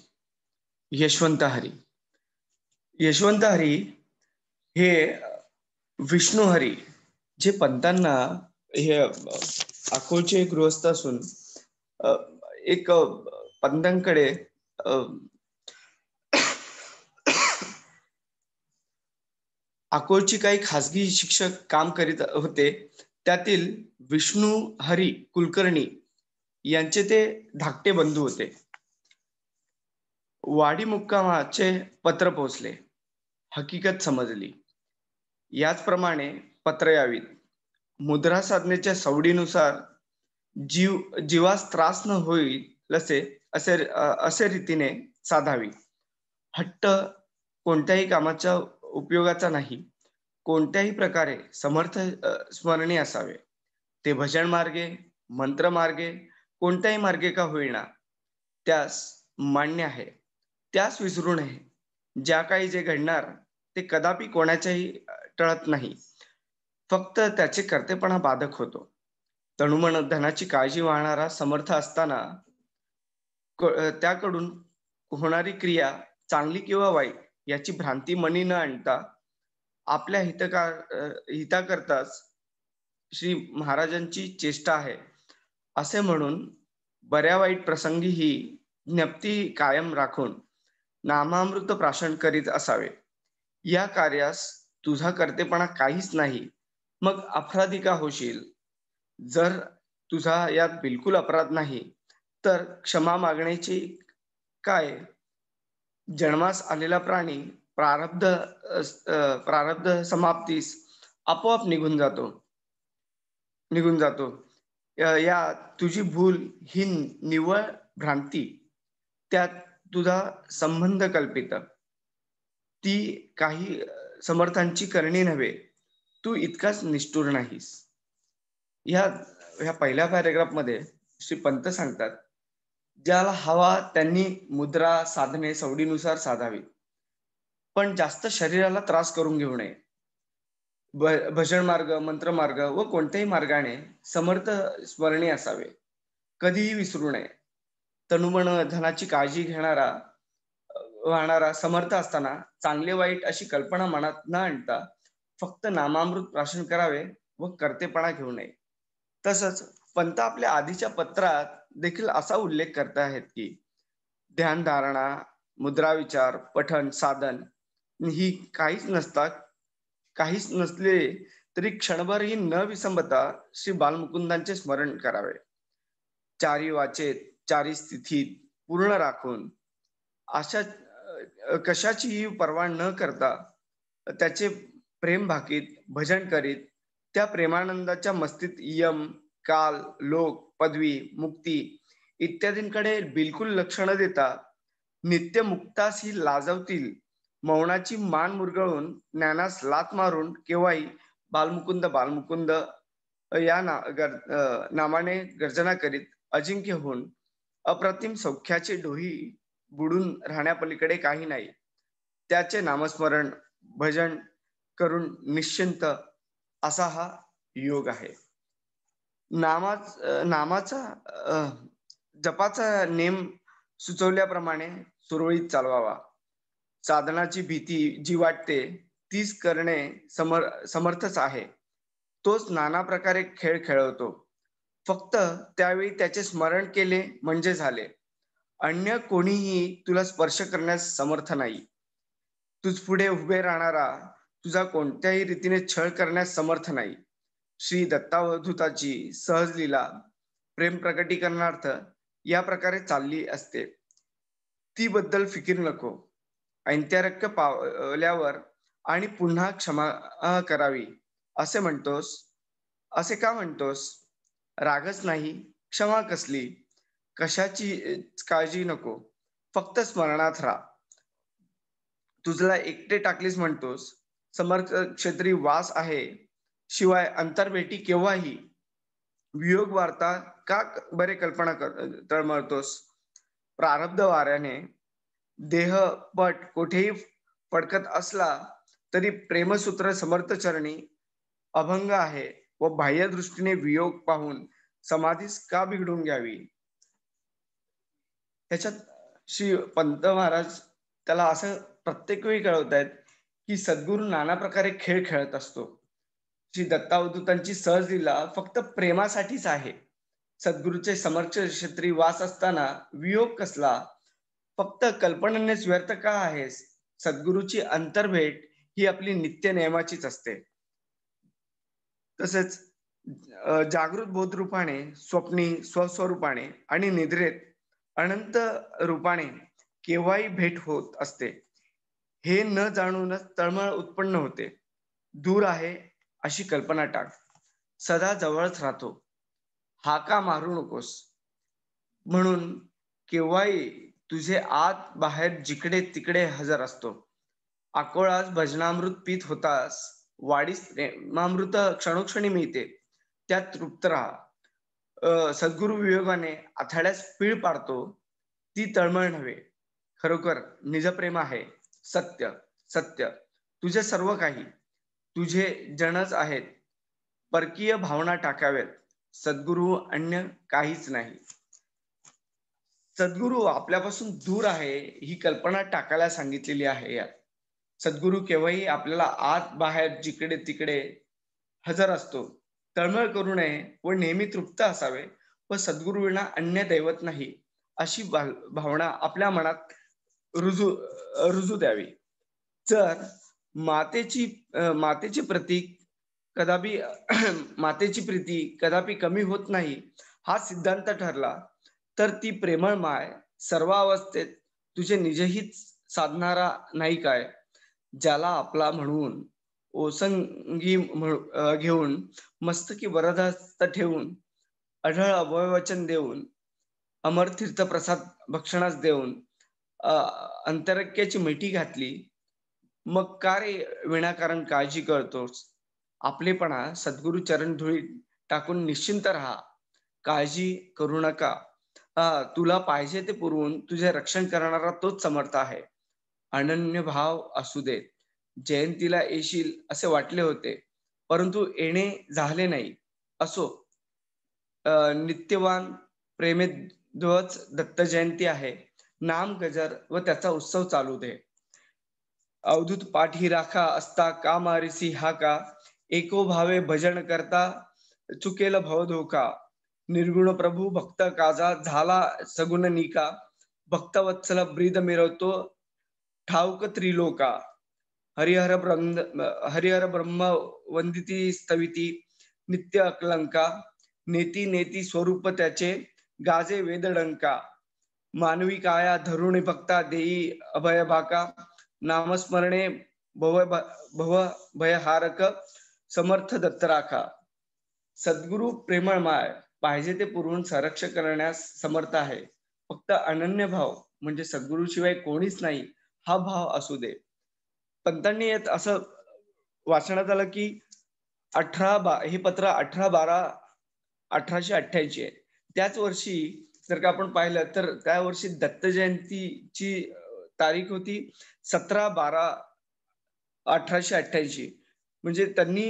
यशवंत हरी. यशवंत हरी हे विष्णू हरी जे पंतांना हे अकोलचे गृहस्थ असून एक पंतांकडे अकोलची काही खासगी शिक्षक काम करीत होते. त्यातील विष्णू हरी कुलकर्णी यांचे ते धाकटे बंधू होते. वाडी मुक्कामाचे पत्र पोहोचले. हकीकत समजली. याचप्रमाणे पत्र यावीत. मुद्रा साधनेच्या सवडीनुसार जीवास त्रास न होईल असे रीतीने साधावी. हट्ट कोणत्याही कामाच्या उपयोगाचा नाही. कोणत्याही प्रकारे समर्थ स्मरणी असावे. ते भजन मार्गे, मंत्र मार्गे, कोणत्याही मार्गे का होईना त्यास मान्य आहे. त्यास विसरू नये. ज्या काही जे घडणार ते कदापि कोणाच्याही टळत नाही. फक्त त्याचे कर्तेपणा बाधक होतो. तनुमन धनाची काळजी वाहणारा समर्थ असताना त्याकडून होणारी क्रिया चांगली किंवा वाईट याची भ्रांती मनी न आणता आपल्या हिताकरताच श्री महाराजांची चेष्टा आहे असे म्हणून बऱ्या वाईट प्रसंगी ही ज्ञप्ती कायम राखून नामामृत प्राशन करीत असावे. या कार्यास तुझा कर्तेपणा काहीच नाही, मग अपराधी का होशील? जर तुझा यात बिलकुल अपराध नाही तर क्षमा मागण्याची काय? जन्मास आलेला प्राणी प्रारब्ध समाप्तीस आपोआप निघून जातो. या तुझी भूल ही निव्वळ भ्रांती. त्यात तुझा संबंध कल्पित. ती काही समर्थांची करणी नव्हे. तू इतकाच निष्ठुर नाहीस. ह्या पहिल्या पॅरेग्राफ मध्ये श्री पंत सांगतात, ज्याला हवा त्यांनी मुद्रा साधने सवडीनुसार साधावी, पण जास्त शरीराला त्रास करून घेऊ नये. भजन मार्ग, मंत्र मार्ग व कोणत्याही मार्गाने समर्थ स्मरणी असावे. कधीही विसरू नये. तनुमन धनाची काळजी वाहणारा समर्थ असताना चांगले वाईट अशी कल्पना मनात न आणता फक्त नामामृत प्राशन करावे व कर्तेपणा घेऊ नये. तसंच पंत आपल्या आधीच्या पत्रात देखील असा उल्लेख करत आहेत की ध्यानधारणा, मुद्रा विचार, पठण, साधन ही काहीच नसले तरी क्षणभरही न विसंबता श्री बालमुकुंदांचे स्मरण करावे. चारी वाचेत, चारी स्थितीत पूर्ण राखून अशा कशाचीही पर्वा न करता त्याचे प्रेम भाकीत भजन करीत त्या प्रेमानंदाच्या मस्तीत यम, काल, लोक, पदवी, मुक्ती इत्यादींकडे बिलकुल लक्ष न देता नित्य मुक्तास ही लाजवतील मौनाची मान मुरगळून ज्ञानास लात मारून केव्हाही बालमुकुंद बालमुकुंद या नामाने गर्जना करीत अजिंक्य होऊन अप्रतिम सौख्याचे डोही बुडून राहण्यापलीकडे काही नाही. त्याचे नामस्मरण भजन करून निश्चिंत असा हा योग आहे. नामाचा जपाचा नेम सुचवल्याप्रमाणे सुरळीत चालवावा. साधनाची भीती जी वाटते तीच करणे समर्थच आहे. तोच नाना प्रकारे खेळ खेळवतो. फक्त त्यावेळी त्याचे स्मरण केले म्हणजे झाले. अन्य कोणीही तुला स्पर्श करण्यास समर्थ नाही. तुझ पुढे उभे राहणारा तुझा कोणत्याही रीतीने छळ करण्यास समर्थ नाही. श्री दत्तावधूताची सहज लीला प्रेम प्रकटीकरणार्थ या प्रकारे चालली असते. ती बद्दल फिकीर नको. ऐंत्यारक्क पावल्यावर आणि पुन्हा क्षमा करावी असे म्हणतोस. असे का म्हणतोस? रागच नाही, क्षमा कसली? कशाची काळजी नको, फक्त स्मरणात राहा. तुझला एकटे टाकलीस म्हणतोस. समर्थ क्षेत्री वास आहे, शिवाय अंतर्भेटी केव्हाही. वियोग वार्ता का बरे कल्पना तळमळतोस? प्रारब्ध वाऱ्याने देह पट कोठेही फडकत असला तरी प्रेमसूत्र समर्थ चरणी अभंग आहे व बाह्य दृष्टीने वियोग पाहून समाधीस का बिघडून घ्यावी? त्याच्यात श्री पंत महाराज त्याला असं प्रत्येक वेळी कळवतायत की सद्गुरू नाना प्रकारे खेळ खेळत असतो. श्री दत्तावधूतांची सहज लीला फक्त प्रेमासाठीच आहे. सद्गुरूचे समर्थ क्षेत्री वास असताना वियोग कसला? फक्त कल्पनेनेच व्यर्थ का आहेस? सद्गुरूची अंतर्भेट ही आपली नित्य नियमाचीच असते. तसेच जागृत बोध रूपाने, स्वप्नी स्वस्वरूपाने आणि निद्रेत अनंत रूपाने केव्हाही भेट होत असते. हे न जाणूनच तळमळ उत्पन्न होते. दूर आहे अशी कल्पना टाक. सदा जवळच राहतो. हाका मारू नकोस. म्हणून केव्हाही तुझे आत बाहेर जिकडे तिकडे हजर असतो. अकोळास भजनामृत पीत होतास, वाडीस प्रेमामृत क्षणोक्षणी मिळते, त्यात तृप्त राहा. सद्गुरु वियोगाने आथाड्यास पीळ पाडतो, ती तळमळ नव्हे, खरोखर निजप्रेम आहे. सत्य सत्य तुझे सर्व काही, तुझे जनच आहेत. परकीय भावना टाकाव्यात. सद्गुरु अन्य काहीच नाही. सद्गुरु आपल्यापासून दूर आहे ही कल्पना टाकायला सांगितलेली आहे. यात सद्गुरु केव्हाही आपल्याला आत बाहेर जिकडे तिकडे हजर असतो. तळमळ करू नये व नेहमी तृप्त असावे व सद्गुरु विना अन्य दैवत नाही अशी भावना आपल्या मनात रुजू द्यावी. जर मातेची प्रीती कदापि कमी होत नाही हा सिद्धांत ठरला तर ती प्रेमळ माय सर्व अवस्थेत तुझे निजहित साधणारा नाही काय? ज्याला आपला म्हणून ओसंगी घेऊन मस्तकी वरदहस्त ठेवून अढळ अभयवचन देऊन अमरतीर्थ प्रसाद भक्षणास देऊन अंतरक्याची मिठी घातली, मग का रे विनाकारण काळजी करतोस? आपलेपणा सद्गुरु चरण धुळी टाकून निश्चिंत राहा. काळजी करू नका. तुला पाहिजे ते पुरवून तुझे रक्षण करणारा तोच समर्थ आहे. अनन्य भाव असू देत. जयंतीला येशील असे वाटले होते, परंतु येणे झाले नाही. असो, नित्यवान प्रेमेद्वच दत्त जयंती आहे. नाम गजर व त्याचा उत्सव चालू दे. अवधूत पाठ ही राखा असता का मारिसी हा का? एको भावे भजन करता चुकेल भव धोका. निर्गुण प्रभू भक्त काजा झाला सगुण निका, भक्तवत्सल ब्रीद मिरवतो ठाऊक त्रिलोका. हरिहर ब्रह्म वंदिती स्तविती नित्य अकलंका, नेती नेती स्वरूप त्याचे गाजे वेदडंका. मानवी काया धरुणी भक्ता देई अभय बाका, नामस्मरणे भव भयहारक समर्थ दत्त राखा. सद्गुरु प्रेमळमाय पाहिजे ते पुरवून संरक्षण करण्यास समर्थ आहे. फक्त अनन्य भाव म्हणजे सद्गुरूशिवाय कोणीच नाही हा भाव असू दे. पंतांनी असं वाचण्यात आलं की हे पत्र 18/12/1888 आहे. त्याच वर्षी जर का आपण पाहिलं तर त्या वर्षी दत्त जयंतीची तारीख होती 17/12/1888. म्हणजे त्यांनी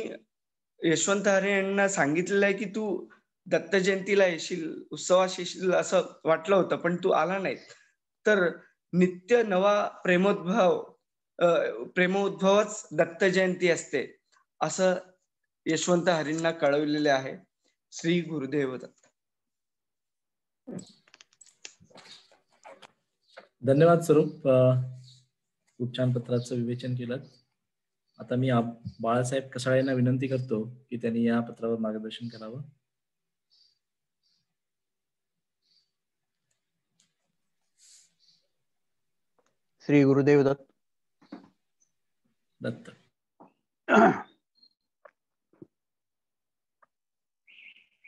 यशवंत हरे यांना सांगितलेलं आहे की तू दत्त जयंतीला येशील, उत्सवास येशील असं वाटलं होतं, पण तू आला नाही. तर नित्य नवा प्रेमोद्भवच दत्त जयंती असते असं यशवंत हरींना कळवलेले आहे. श्री गुरुदेव दत्त. धन्यवाद स्वरूप, खूप छान पत्राचं विवेचन केलं. आता मी बाळासाहेब कसाळे यांना विनंती करतो की त्यांनी या पत्रावर मार्गदर्शन करावं. श्री गुरुदेव दत्त. दत्त.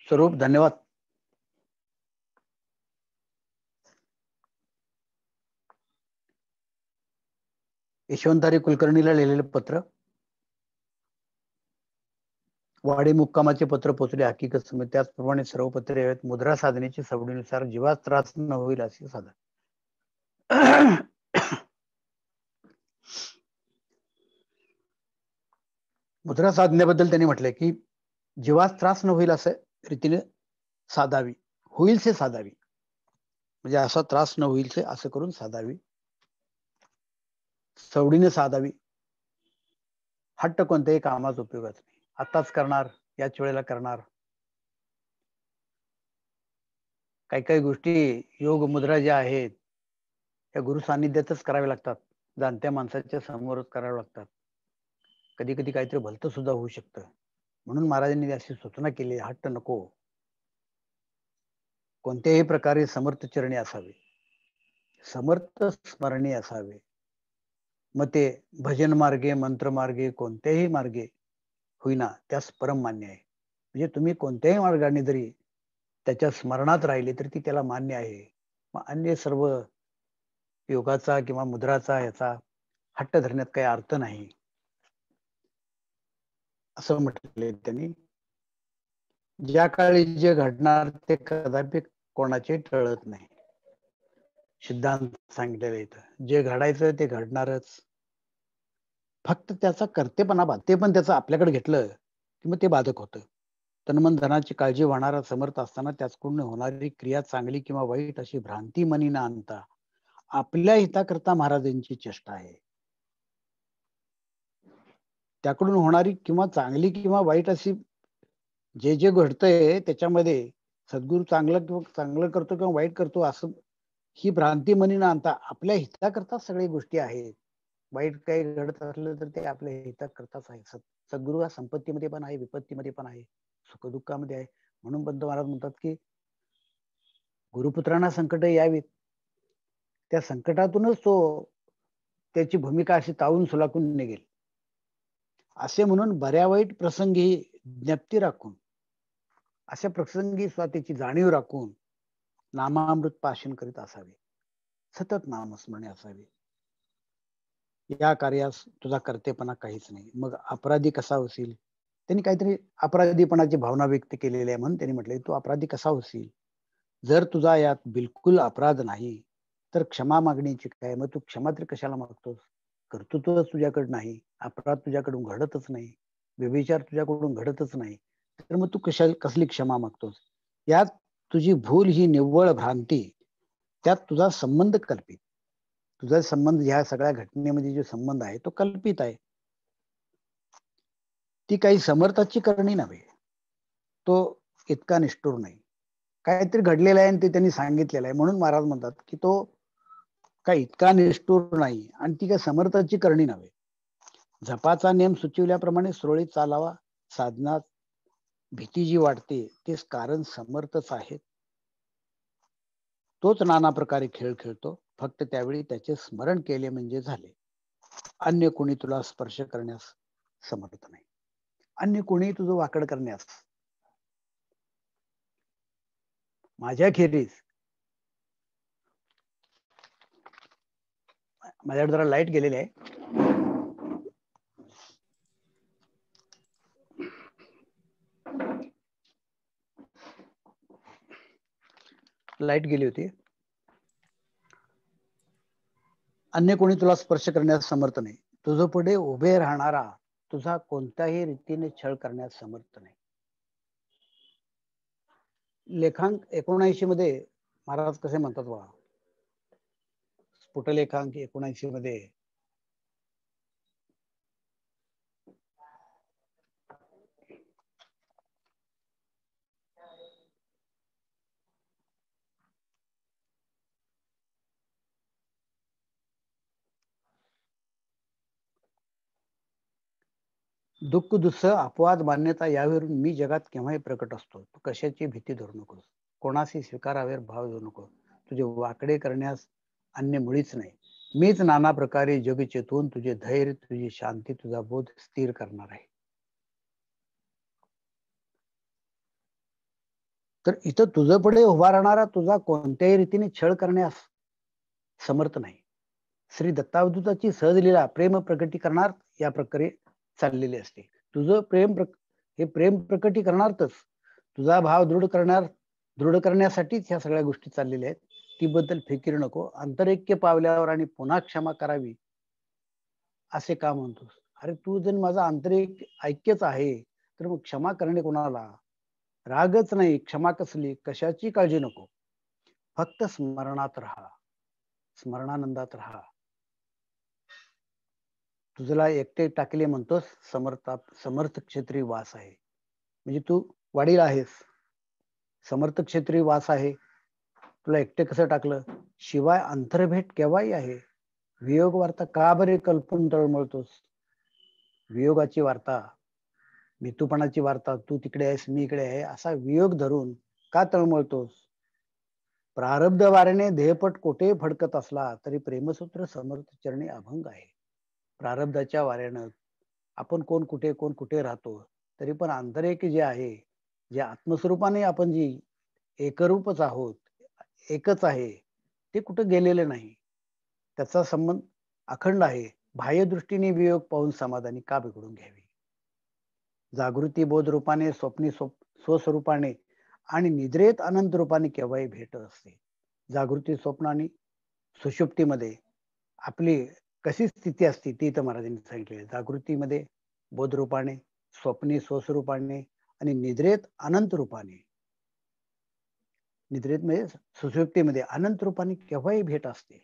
स्वरूप धन्यवाद. यशवंत हरी कुलकर्णीला लिहिलेलं पत्र. वाडी मुक्कामाचे पत्र पोचले हकीकत समेत, त्याचप्रमाणे सर्व पत्रे आहेत. मुद्रा साधनेची सवडीनुसार जीवास त्रास न होईल असे साधन. मुद्रा साधण्याबद्दल त्यांनी म्हटलंय की जीवास त्रास न होईल असं रीतीने साधावी, होईल से साधावी, म्हणजे असा त्रास न होईल से असं करून साधावी, सवडीने साधावी. हट्ट कोणत्याही कामाचा उपयोगाच नाही. आताच करणार, याच वेळेला करणार. काही काही गोष्टी योग मुद्रा ज्या आहेत त्या गुरु सान्निध्यातच कराव्या लागतात, जाणत्या माणसाच्या समोरच कराव्या लागतात. कधी कधी काहीतरी भलतं सुद्धा होऊ शकतं. म्हणून महाराजांनी अशी सूचना केली, हट्ट नको, कोणत्याही प्रकारे समर्थ चरणी असावे, समर्थ स्मरणी असावे. मग ते भजन मार्गे, मंत्र मार्गे, कोणत्याही मार्गे होईना त्यास परम मान्य आहे. म्हणजे तुम्ही कोणत्याही मार्गाने जरी त्याच्या स्मरणात राहिले तरी ती त्याला मान्य आहे. मग अन्य सर्व योगाचा किंवा मुद्राचा याचा हट्ट धरण्यात काही अर्थ नाही असं म्हटले त्यांनी. ज्या काळी जे घडणार ते कदापि कोणाचे टळत नाही. सिद्धांत सांगितलेलं इथं जे घडायचं ते घडणारच. फक्त त्याचा कर्तेपणा ते पण त्याचं आपल्याकडे घेतलं की मग ते बाधक होतं. तन्मन धनाची काळजी वाहणारा समर्थ असताना त्याचकडून होणारी क्रिया चांगली किंवा वाईट अशी भ्रांती मनी न आणता आपल्या हिताकरता महाराजांची चेष्टा आहे. त्याकडून होणारी किंवा चांगली किंवा वाईट अशी जे जे घडतंय त्याच्यामध्ये सद्गुरू चांगलं करतो किंवा वाईट करतो असं ही भ्रांती मनी न आणता आपल्या हिताकरता सगळ्या गोष्टी आहेत. वाईट काही घडत असलं तर ते आपल्या हिताकरताच आहे. सद्गुरू हा संपत्तीमध्ये पण आहे, विपत्तीमध्ये पण आहे, सुखदुःखामध्ये आहे. म्हणून पंत महाराज म्हणतात की गुरुपुत्रांना संकट यावीत, त्या संकटातूनच तो त्याची भूमिका अशी तावून सुलाखून निघेल असे म्हणून बऱ्या वाईट प्रसंगी ज्ञप्ती राखून, अशा प्रसंगी त्याची जाणीव राखून नामामृत पाशन करीत असावे, सतत नामस्मरणे असावे. या कार्यास तुझा कर्तेपणा काहीच नाही. मग अपराधी कसा होशील? त्यांनी काहीतरी अपराधीपणाची भावना व्यक्त केलेली आहे म्हणून त्यांनी म्हटले तू अपराधी कसा होशील? जर तुझा यात बिलकुल अपराध नाही तर क्षमा मागणीची काय? मग तू क्षमा तरी कशाला मागतोस? कर्तृत्वच तुझ्याकडे नाही, अपराध तुझ्याकडून घडतच नाही, व्यभिचार तुझ्याकडून घडतच नाही, तर मग तू कसली क्षमा मागतोस? यात तुझी भूल ही निव्वळ भ्रांती, त्यात तुझा संबंध कल्पित. तुझा संबंध ह्या सगळ्या घटनेमध्ये जो संबंध आहे तो कल्पित आहे. ती काही समर्थाची करणी नव्हे, तो इतका निष्ठुर नाही. काहीतरी घडलेलं आहे आणि ते त्यांनी सांगितलेलं आहे. म्हणून महाराज म्हणतात की तो काही इतका निष्ठुर नाही आणि ती काय समर्थाची करणी नव्हे. जपाचा नियम सुचविल्याप्रमाणे सुरळीत चालावा. साधनात भीती जी वाटते तेच कारण समर्थच आहेत. तोच नाना प्रकारे खेळ खेळतो, फक्त त्यावेळी त्याचे स्मरण केले म्हणजे झाले. अन्य कोणी तुला स्पर्श करण्यास समर्थ नाही. अन्य कोणी तुझं वाकड करण्यास, माझ्या खेरीज. माझ्याकडे जरा लाईट गेलेली आहे. लाईट गेली होती. अन्य कोणी तुला स्पर्श करण्यास समर्थ नाही. तुझं पुढे उभे राहणारा तुझा कोणत्याही रीतीने छळ करण्यास समर्थ नाही. लेखांक 79 मध्ये महाराज कसे म्हणतात बघा, स्फुटलेखांक 79 मध्ये दुःख दुस्स अपवाद मान्यता यावरून मी जगात केव्हाही प्रकट असतो. तू कशाची भीती धरू नकोस, कोणाशी स्वीकारावर भाव देऊ नको. तुझे वाकडे करण्यास अन्य मुळीच नाही. मीच नाना प्रकारे जग चेतवून तुझे धैर्य, तुझी शांती, तुझा बोध स्थिर करणार आहे. तर इथं तुझं पुढे उभा राहणारा तुझा कोणत्याही रीतीने छळ करण्यास समर्थ नाही. श्री दत्तावधूताची सहज लीला प्रेम प्रकटी करणार या प्रकारे चाललेली असते. तुझं हे प्रेम प्रकटी करणारच, तुझा भाव दृढ करण्यासाठीच ह्या सगळ्या गोष्टी चाललेल्या आहेत. ती बद्दल फिकीर नको. आंतरैक्य पावल्यावर आणि पुन्हा क्षमा करावी असे का म्हणतोस? अरे तू जर माझा आंतरिक ऐक्यच आहे तर मग क्षमा करणे कोणाला? रागच नाही, क्षमा कसली, कशाची काळजी नको. फक्त स्मरणात राहा, स्मरणानंदात राहा. तुझला एकटे टाकले म्हणतोस, समर्थ क्षेत्री वास आहे. म्हणजे तू वाडीला आहेस, समर्थ क्षेत्री वास आहे, तुला एकटे कसं टाकलं? शिवाय अंतर्भेट केव्हाही आहे. वियोग वार्ता का बरे कल्पून तळमळतोस? वियोगाची वार्ता, भितूपणाची वार्ता, तू तिकडे आहेस मी इकडे आहे असा वियोग धरून का तळमळतोस? प्रारब्ध वाऱ्याने देहपट कोठे फडकत असला तरी प्रेमसूत्र समर्थ चरणी अभंग आहे. प्रारब्धाच्या वाऱ्यानं आपण कोण कुठे राहतो, तरी पण आंतरिक जे आहे, जे आत्मस्वरूपाने आपण जी एकरूपच आहोत, एकच आहे, ते कुठं गेलेलं नाही. त्याचा संबंध अखंड आहे. बाह्य दृष्टीने वियोग पाहून समाधानी का बिघडून घ्यावी? जागृती बोध रूपाने, स्वप्नी स्वस्वरूपाने आणि निद्रेत अनंत रूपाने केव्हाही भेट असते. जागृती, स्वप्न आणि सुषुप्तीमध्ये आपली कशी स्थिती असते ती तर महाराजांनी सांगितली. जागृतीमध्ये बोध रूपाने, स्वप्नी स्वस्वरूपाने आणि निद्रेत अनंत रूपाने, निद्रेत म्हणजे सुषुप्तीमध्ये अनंत रूपाने केव्हाही भेट असते.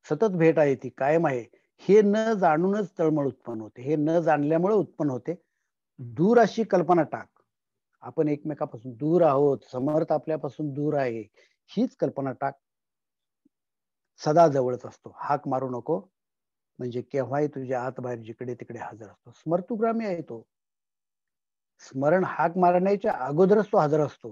सतत भेट आहे, ती कायम आहे. हे न जाणूनच तळमळ उत्पन्न होते, हे न जाणल्यामुळे उत्पन्न होते. दूर अशी कल्पना टाक, आपण एकमेकापासून दूर आहोत, समर्थ आपल्यापासून दूर आहे, हीच कल्पना टाक. सदा जवळच असतो, हाक मारू नको, म्हणजे केव्हाही तुझ्या आत बाहेर जिकडे तिकडे हजर असतो. स्मर्तुग्रामी आहे तो. स्मरण हाक मारण्याच्या अगोदरच तो हजर असतो.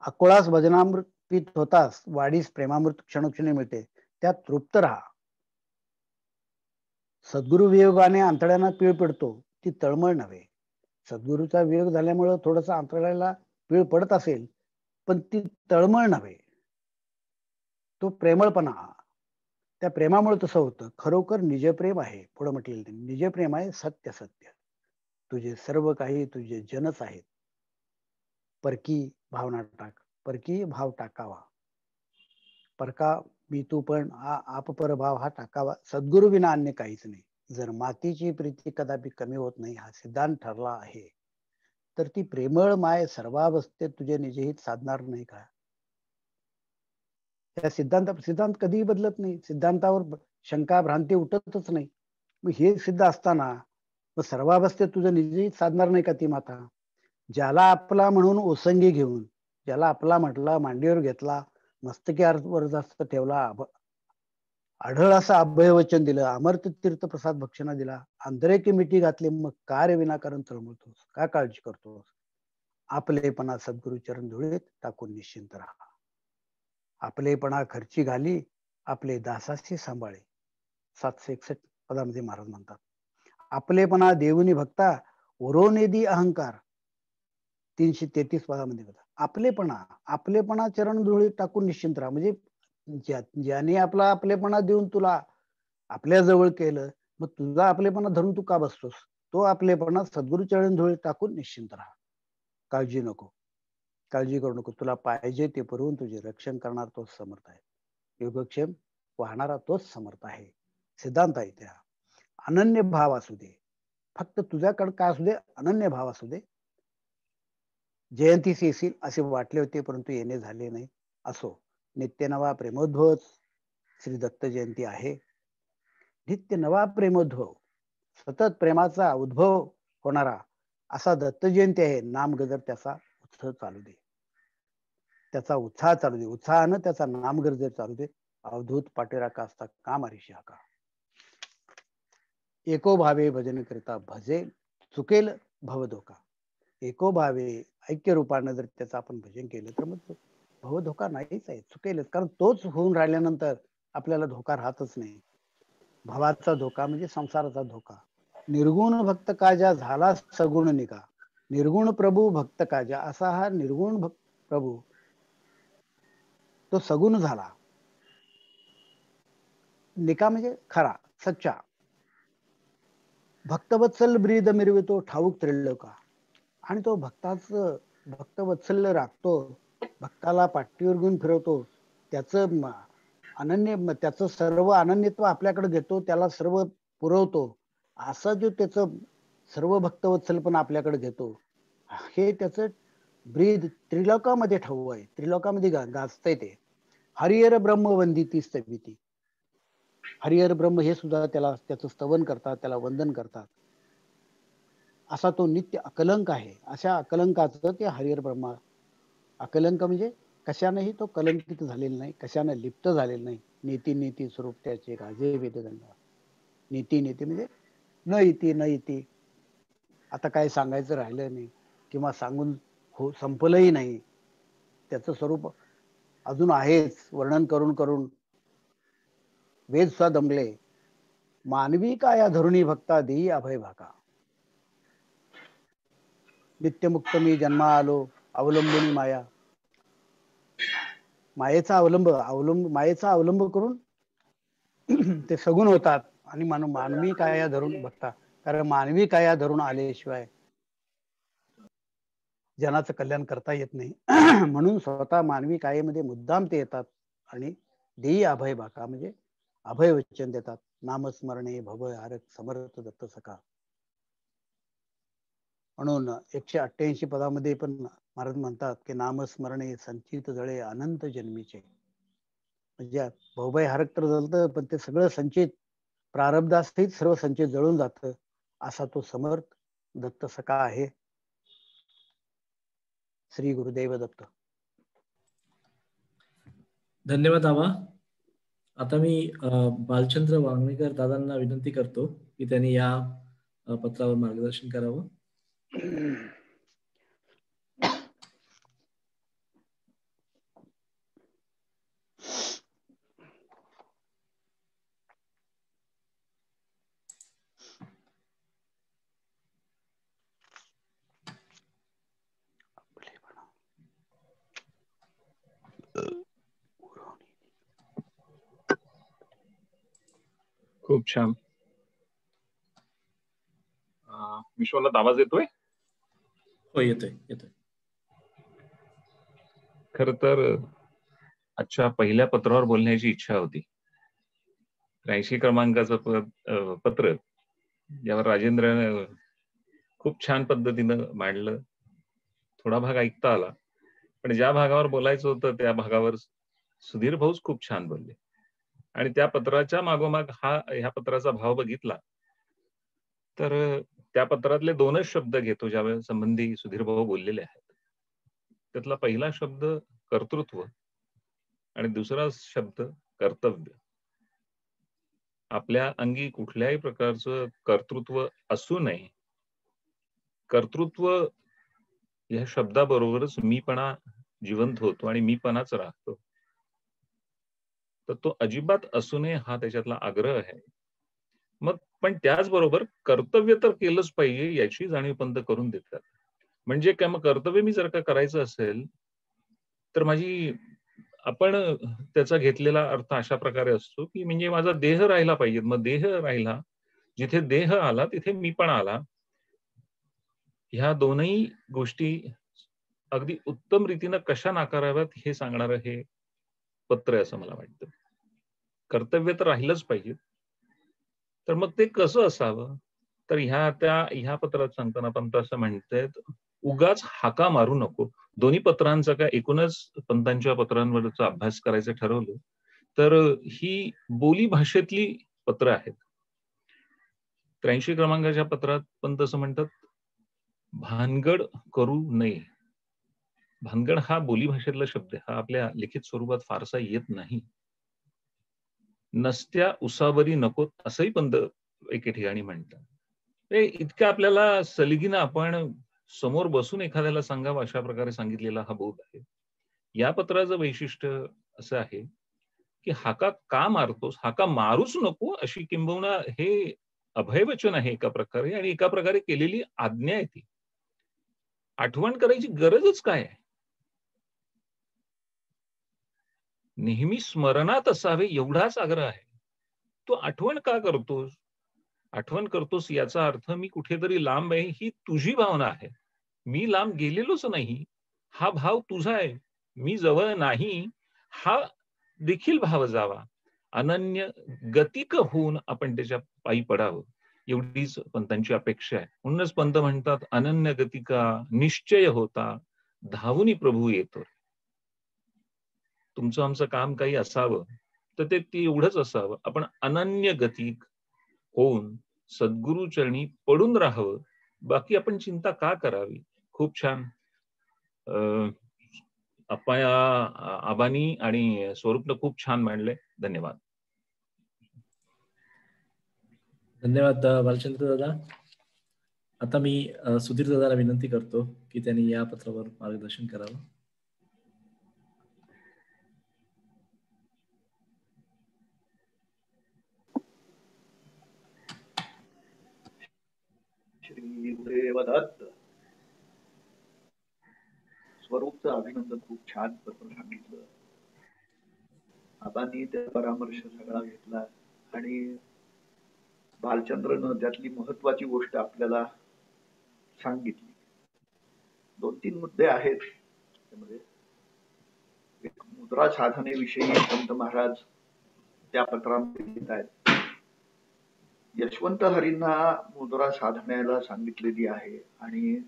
अकोळास भजनामृत पित होतास, वाढीस प्रेमामृत क्षणोक्षणी मिळते, त्यात तृप्त राहा. सद्गुरु वियोगाने अंतड्यांना पीळ पडतो, ती तळमळ नव्हे. सद्गुरूचा वियोग झाल्यामुळे थोडस अंतड्याला पीळ पडत असेल, पण ती तळमळ नव्हे, तो प्रेमळपणा. त्या प्रेमामुळे तसं होतं. खरोखर निजप्रेम आहे. पुढे म्हटलेलं निजप्रेम आहे, सत्य सत्य. तुझे सर्व काही तुझे जनच आहेत. परकी भावना टाक, परकी भाव टाकावा. परका मी तू पण आप परभाव हा टाकावा. सद्गुरु विना अन्य काहीच नाही. जर मातीची प्रीती कदापि कमी होत नाही हा सिद्धांत ठरला आहे, तर ती प्रेमळ माय सर्वावस्थेत तुझे निजहित साधणार नाही का? त्या सिद्धांत कधीही बदलत नाही. सिद्धांतावर शंका भ्रांती उठतच नाही. मग हे सिद्ध असताना मग सर्वावस्थेत तुझं निजहित साधणार नाही का ती माता? ज्याला आपला म्हणून ओसंगी घेऊन, ज्याला आपला म्हटला, मांडीवर घेतला, मस्तकीवर जास्त ठेवला, आढळ असं अभयवचन दिलं, अमर्त तीर्थ प्रसाद भक्षणा दिला, आंधळे की मिठी घातली, मग कार्य विनाकारण तळमळतोस, का काळजी करतोस? आपलेपणा सद्गुरु चरण धुळीत टाकून निश्चिंत राहा. आपलेपणा खर्ची घाली, आपले दासाशी सांभाळे. 761 पदामध्ये महाराज म्हणतात. आपलेपणा देऊनी भक्ता, ओरोनेदी अहंकार. 333 पदामध्ये बघा. आपलेपणा चरण धुळीत टाकून निश्चिंत राहा. म्हणजे ज्याने आपला आपलेपणा देऊन तुला आपल्या जवळ केलं, मग तुझा आपलेपणा धरून तू का बसतोस? तो आपलेपणा सद्गुरु चरण धुळीत टाकून निश्चिंत राहा. काळजी करू नको. तुला पाहिजे ते पुरवून तुझे रक्षण करणार तोच समर्थ आहे. योगक्षेम वाहणारा तोच समर्थ आहे. सिद्धांत आहे त्या. अनन्य भाव असू दे, फक्त तुझ्याकडे काय असू दे, अनन्य भाव असू दे. जयंतीस येशील असे वाटले होते, परंतु येणे झाले नाही. असो, नित्य नवा प्रेमोद्भव श्री दत्त जयंती आहे. नित्य नवा प्रेमोद्भव, सतत प्रेमाचा उद्भव होणारा असा दत्त जयंती आहे. नाम गजर त्याचा उत्सव चालू दे, त्याचा उत्साह चालू दे, उत्साहानं त्याचा नाम गजर चालू दे. अवधूत पाटेराका असता काम हरीशी हाका. एको भावे भजन करता भजे चुकेल भवधोका. एको भावे ऐक्य रूपानं जर त्याचं आपण भजन केलं तर मग भवधोका नाहीच आहे, चुकेलच. कारण तोच होऊन राहिल्यानंतर आपल्याला धोका राहतच नाही. भावाचा धोका म्हणजे संसाराचा धोका. निर्गुण भक्त काजा झाला सगुण निका. निर्गुण प्रभू भक्त काजा, असा हा निर्गुण प्रभू तो सगुण झाला. निका म्हणजे खरा, सच्चा. भक्तवत्सल ब्रीद मिरवितो ठाऊक त्रिलोका. आणि तो भक्तवत्सल्य राखतो, भक्ताला पाठीवर घेऊन फिरवतो, त्याचं त्याचं सर्व अनन्यत्व आपल्याकडे घेतो, त्याला सर्व पुरवतो. असं जो त्याचं सर्व भक्तवत्सल पण आपल्याकडे घेतो, हे त्याचं ब्रीद त्रिलोकामध्ये ठाऊ आहे. त्रिलोकामध्ये गाजतंय ते. हरिहर ब्रह्म वंदिती स्तविती. हरिहर ब्रह्म हे सुद्धा त्याचं स्तवन करतात, त्याला वंदन करतात. असा तो नित्य अकलंक आहे. अशा अकलंकाचं ते हरिहर ब्रह्मा. अकलंक म्हणजे कशानेही तो कलंकित झालेला नाही, कशाने लिप्त झालेला नाही. नीती स्वरूप त्याचे राजे वेदगंगा. नीती म्हणजे न इति. आता काय सांगायचं राहिलं नाही किंवा सांगून संपलंही नाही. त्याचं स्वरूप अजून आहेच. वर्णन करून वेद सुद्धा दमले. मानवी काया धरुणी भक्ता देई अभय भाका. नित्यमुक्त मी जन्मा आलो अवलंबुनी माया. मायेचा अवलंब करून ते सगुण होतात. आणि मानवी काया धरून बघता, कारण मानवी काया धरून आल्याशिवाय जनाचं कल्याण करता येत नाही. म्हणून स्वतः मानवी कायेमध्ये मुद्दाम ते येतात आणि देई अभय भाका म्हणजे अभय वचन देतात. नामस्मरणे भव हारक समर्थ दत्त सखा. म्हणून 188 पदामध्ये पण महाराज म्हणतात की नामस्मरणे संचित जळे अनंत जन्मीचे. म्हणजे भवभय हारक तर जळतं, पण ते सगळं संचित प्रारब्धासहित सर्व संचित जळून जातं. असा तो समर्थ दत्त सखा आहे. श्री गुरुदेव दत्त. धन्यवाद आबा. आता मी बालचंद्र वांगणेकर दादांना विनंती करतो की त्यांनी या पत्रावर मार्गदर्शन करावं. खूप छान. विश्वाला आवाज येतोय? हो, येतोय. खर तर आजच्या पहिल्या पत्रावर बोलण्याची इच्छा होती. 83 क्रमांकाचं पत्र यावर राजेंद्रने खूप छान पद्धतीनं मांडलं. थोडा भाग ऐकता आला, पण ज्या भागावर बोलायचं होतं त्या भागावर सुधीर भाऊच खूप छान बोलले. आणि त्या पत्राच्या मागोमाग ह्या पत्राचा भाव बघितला तर त्या पत्रातले 2च शब्द घेतो ज्या संबंधी सुधीर भाऊ बोललेले आहेत. त्यातला पहिला शब्द कर्तृत्व आणि दुसरा शब्द कर्तव्य. आपल्या अंगी कुठल्याही प्रकारचं कर्तृत्व असू नये. कर्तृत्व या शब्दाबरोबरच मीपणा जिवंत होतो आणि मीपणाच राहतो. तर तो अजिबात असू नये हा त्याच्यातला आग्रह आहे. मग पण त्याचबरोबर कर्तव्य तर केलंच पाहिजे याची जाणीव पंत करून देतात. म्हणजे काय, मग कर्तव्य मी जर का करायचं असेल तर आपण त्याचा घेतलेला अर्थ अशा प्रकारे असतो की म्हणजे माझा देह राहिला पाहिजे. मग देह राहिला, जिथे देह आला तिथे मीपणा आला. ह्या दोनही गोष्टी अगदी उत्तम रीतीनं कशा नाकाराव्यात हे सांगणारं हे पत्र आहे असं मला वाटतं. कर्तव्य तर राहिलंच पाहिजे. तर मग ते कसं असावं, तर ह्या पत्रात सांगताना पंत असं म्हणतायत, उगाच हाका मारू नको. दोन्ही पत्रांचा काय एकूणच पंतांच्या पत्रांवरचा अभ्यास करायचं ठरवलं तर ही बोली भाषेतली पत्र आहेत. 83 क्रमांकाच्या पत्रात पंत असं म्हणतात, भानगड करू नये. भानगड हा बोली भाषेतला शब्द आहे. हा आपल्या लिखित स्वरूपात फारसा येत नाही. नसत्या उसावरी नकोत असंही पंत एके ठिकाणी म्हणतात. ते इतकं आपल्याला सलगीनं आपण समोर बसून एखाद्याला सांगावं अशा प्रकारे सांगितलेला हा बोध आहे. या पत्राचं वैशिष्ट्य असं आहे की हाका का मारतोस, हाका मारूच नको अशी किंबहुना हे अभयवचन आहे एका प्रकारे, आणि एका प्रकारे केलेली आज्ञा आहे ती. आठवण करायची गरजच काय आहे? नेहमी स्मरणात असावे एवढाच आग्रह आहे. तू आठवण का करतोस? आठवण करतोस याचा अर्थ मी कुठेतरी लांब आहे ही तुझी भावना आहे. मी लांब गेलेलोच नाही हा भाव तुझा आहे. मी जवळ नाही हा देखील भाव जावा. अनन्य गतिक होऊन आपण त्याच्या पायी पडावं एवढीच पंतांची अपेक्षा आहे. म्हणूनच पंत म्हणतात, अनन्य गतिका निश्चय होता धावूनी प्रभू येतो. तुमचं आमचं काम काही असावं तर ते एवढंच असावं, आपण अनन्य गतिक होऊन सद्गुरु चरणी पडून राहावं. बाकी आपण चिंता का करावी? खूप छान आबानी आणि स्वरूपनं खूप छान मांडलंय. धन्यवाद. धन्यवाद बालचंद्र दादा. आता मी सुधीर दादाला विनंती करतो की त्यांनी या पत्रावर मार्गदर्शन करावं. श्री देवदत्त. स्वरूपचं अभिनंदन. खूप छान पत्र सांगितलं. आबांनी त्या परामर्श सगळा घेतला आणि भालचंद्रनं त्यातली महत्वाची गोष्ट आपल्याला सांगितली. 2-3 मुद्दे आहेत त्यामध्ये. एक मुद्रा साधनेविषयी संत महाराज त्या पत्रामध्ये लिहित आहेत. यशवंत हरींना मुद्रा साधण्याला सांगितलेली आहे आणि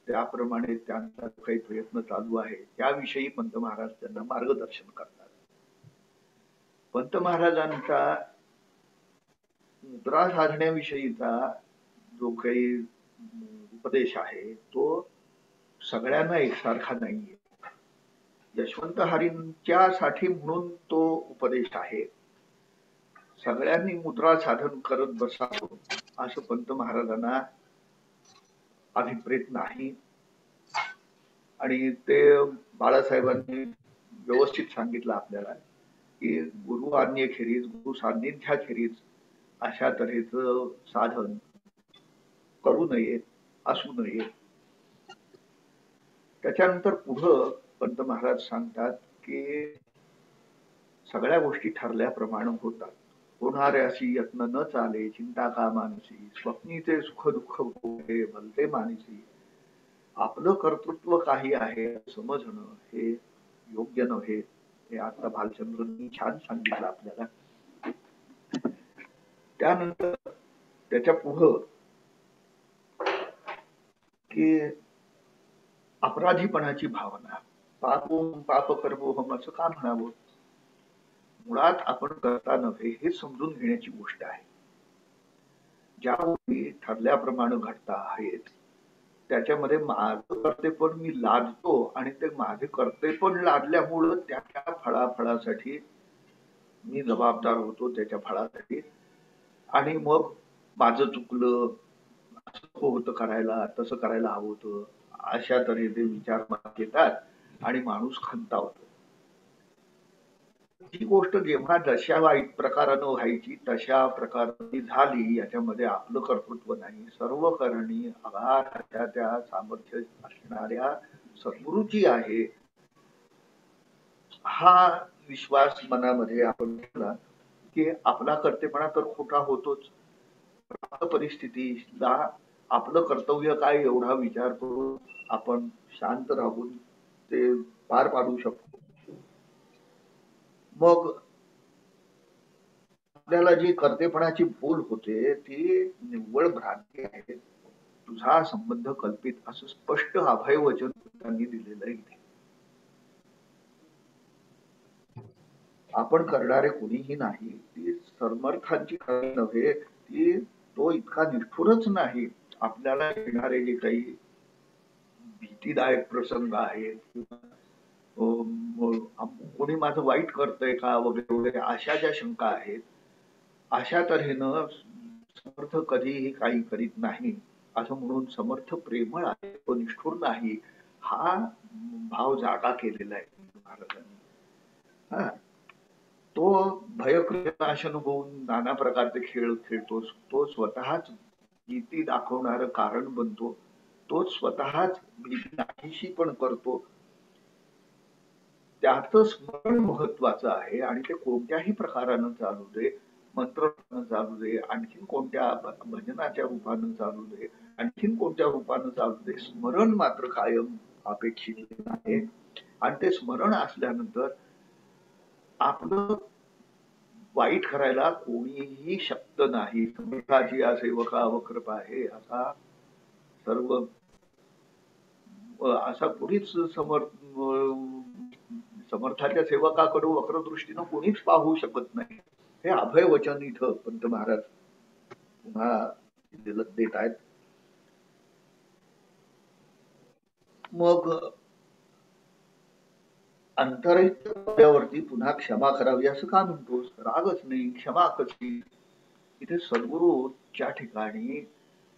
त्याप्रमाणे त्यांचा काही प्रयत्न चालू आहे त्याविषयी पंत महाराज त्यांना मार्गदर्शन करतात. पंत महाराजांचा मुद्रा साधण्याविषयीचा जो काही उपदेश आहे तो सगळ्यांना एकसारखा नाहीये. यशवंत हरींच्यासाठी म्हणून तो उपदेश आहे. सगळ्यांनी मुद्रा साधन करत बसावं असं पंत महाराजांना अभिप्रेत नाही. आणि ते बाळासाहेबांनी व्यवस्थित सांगितलं आपल्याला की गुरु आज्ञेखेरीज, गुरु सान्निध्याखेरीज अशा तऱ्हेचं साधन करू नये, असू नये. त्याच्यानंतर पुढं पंत महाराज सांगतात की सगळ्या गोष्टी ठरल्याप्रमाणे होतात. होणाऱ्याशी यत्न न चाले, चिंता का मानसी, स्वप्नीचे सुख दुःख भोगे भलते मानसी. आपलं कर्तृत्व काही आहे समजणं हे योग्य नव्हे. हे आता भालचंद्रांनी छान सांगितलं आपल्याला. त्यानंतर त्याच्या पुढं की अपराधीपणाची भावना, पाप कर्मोहम असं का म्हणावं? मुळात आपण करता नव्हे हे समजून घेण्याची गोष्ट आहे. ज्या गोष्टी ठरल्याप्रमाणे घडता आहेत त्याच्यामध्ये माझं कर्तेपण मी लादतो आणि ते माझे कर्तेपण लादल्यामुळं त्याच्या फळाफळासाठी मी जबाबदार होतो, त्याच्या फळासाठी. आणि मग माझं चुकलं, असं होतं करायला, तसं करायला हवं होतं, अशा तऱ्हेचे विचार मनात येतात आणि माणूस खंतावतो. ही गोष्ट जेव्हा जशा वाईट प्रकारानं व्हायची तशा प्रकाराने झाली, याच्यामध्ये आपलं कर्तृत्व नाही. सर्व करणी अगाध त्या सामर्थ्य असणाऱ्या सद्गुरूची आहे, हा विश्वास मनामध्ये आपण ठेवला की आपला कर्तेपणा तर खोटा होतोच. परिस्थितीला आपलं कर्तव्य काय एवढा विचार करून आपण शांत राहून ते पार पाडू शकतो. मग आपल्याला जी कर्तेपणाची भूल होते ती निव्वळ भ्रांती आहे. तुझा संबंध कल्पित असं स्पष्ट अभय वचन त्यांनी दिलेलं आहे. आपण करणारे कुणीही नाही. ती समर्थांची खरी नव्हे, ती तो इतका निष्ठुरच नाही. आपल्याला येणारे जे काही भीतीदायक प्रसंग आहेत, कोणी माझं वाईट करतंय का वगैरे वगैरे अशा ज्या शंका आहेत, अशा तऱ्हेनं समर्थ कधीही काही करीत नाही असं म्हणून समर्थ प्रेमळ आहे, तो निष्ठुर नाही, हा भाव जागा केलेला आहे महाराजांनी. हा, तो भयक्रियाशन होऊन नाना प्रकारचे खेळ खेळतो, तो स्वतःच भीती दाखवणारं कारण बनतो, तो स्वतःच भीती नाहीशी पण करतो. त्याचं स्मरण महत्वाचं आहे आणि ते कोणत्याही प्रकारानं चालू दे, मंत्रानं चालू दे, आणखीन कोणत्या भजनाच्या रूपानं चालू दे, आणखीन कोणत्या रूपानं चालू दे, स्मरण मात्र कायम अपेक्षित आहे. आणि ते स्मरण असल्यानंतर आपलं वाईट करायला कोणीही शक्त नाही. समर्थाची या सेवका वक्रपा आहे असा सर्व असा कोणीच समर्थाच्या सेवकाकडे वक्रदृष्टीनं कोणीच पाहू शकत नाही. हे अभय वचन इथं पंत महाराज पुन्हा देत आहेत. मग अंतरावरती पुन्हा क्षमा करावी असं का म्हणतोस? रागच नाही, क्षमा कशी? इथे सद्गुरूच्या ठिकाणी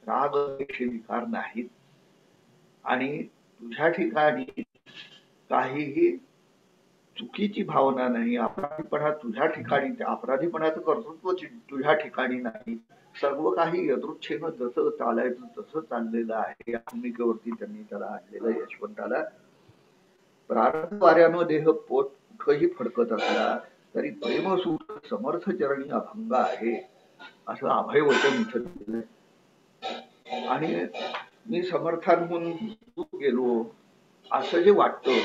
राग विकार नाहीत आणि तुझ्या ठिकाणी काहीही चुकीची भावना नाही. अपराधीपणा तुझ्या ठिकाणी, अपराधीपणाचं कर्तृत्व तुझ्या ठिकाणी नाही. सर्व काही यदृच्छेनं जसं चालायचं तसं चाललेलं आहे. या भूमिकेवरती त्यांनी त्याला आणलेलं यशवंताला. प्रारंभ वाऱ्यानं देह पोट कुठंही फडकत असला तरी प्रेमसूत समर्थ चरणी अभंग आहे असं अभय वचन इथं दिलेलं आहे. आणि मी समर्थांहून गेलो असं जे वाटतं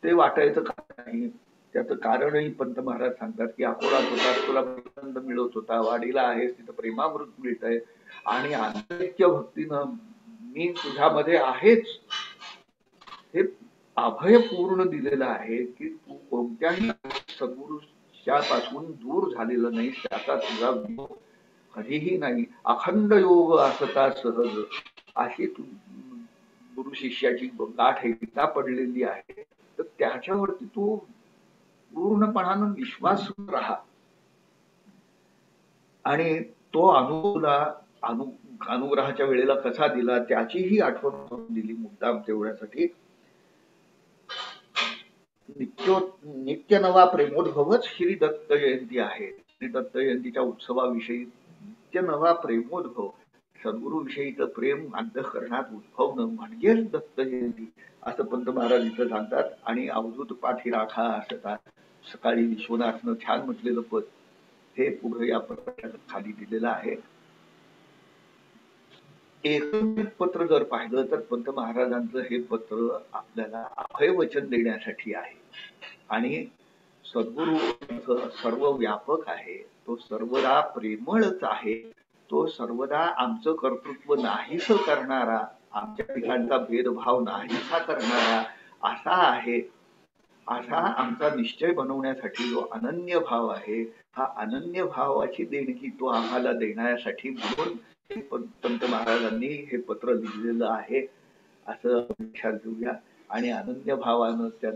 ते वाटायचं कारण नाही. त्याचं कारणही पंत महाराज सांगतात की अकोलात होता, तुला आनंद मिळत होता, वाडीला आहेस तिथं प्रेमामृत मिळत आहे आणि आंतरिक भक्तीनं मी तुझ्यामध्ये आहेच हे अभय पूर्ण दिलेलं आहे की तू कोणत्याही सद्गुरूच्या पासून दूर झालेलं नाही, त्याचा तुझा कधीही नाही. अखंड योग असता सहज अशी तू गुरु शिष्याची गाठ एकदा पडलेली आहे. तर त्याच्यावरती तू पूर्णपणानं विश्वास राहा आणि तो अनुग्रहाच्या वेळेला कसा दिला त्याचीही आठवण करून दिली मुद्दाम तेवढ्यासाठी. नित्य नवा प्रेमोद्भवच श्री दत्त जयंती आहे. श्री दत्त जयंतीच्या उत्सवाविषयी नित्य नवा प्रेमोद्भव, सद्गुरु विषयीचं प्रेम अंतःकरणात उद्भवणं म्हणजेच दत्त जयंती असं पंत महाराज इथं सांगतात. आणि अवधूत पाठी राखा असतात सकाळी विश्वनाथनं छान म्हटलेलं पद हे पुढे या पत्राच्या खाली दिलेलं आहे. एकंदरीत पत्र जर पाहिलं तर पंत महाराजांचं हे पत्र आपल्याला अभय वचन देण्यासाठी आहे. आणि सद्गुरु सर्व व्यापक आहे, तो सर्वदा प्रेमळच आहे, तो सर्वदा आमचं कर्तृत्व नाहीस करणारा, आमच्या ठिकाणचा भेदभाव नाहीसा करणारा असा आहे. असा आमचा निश्चय बनवण्यासाठी जो अनन्य भाव आहे, हा अनन्य भावाची देणगी तो आम्हाला देण्यासाठी म्हणून पंत महाराजांनी हे पत्र लिहिलेलं आहे असं लक्षात घेऊया आणि अनन्य भावानं त्या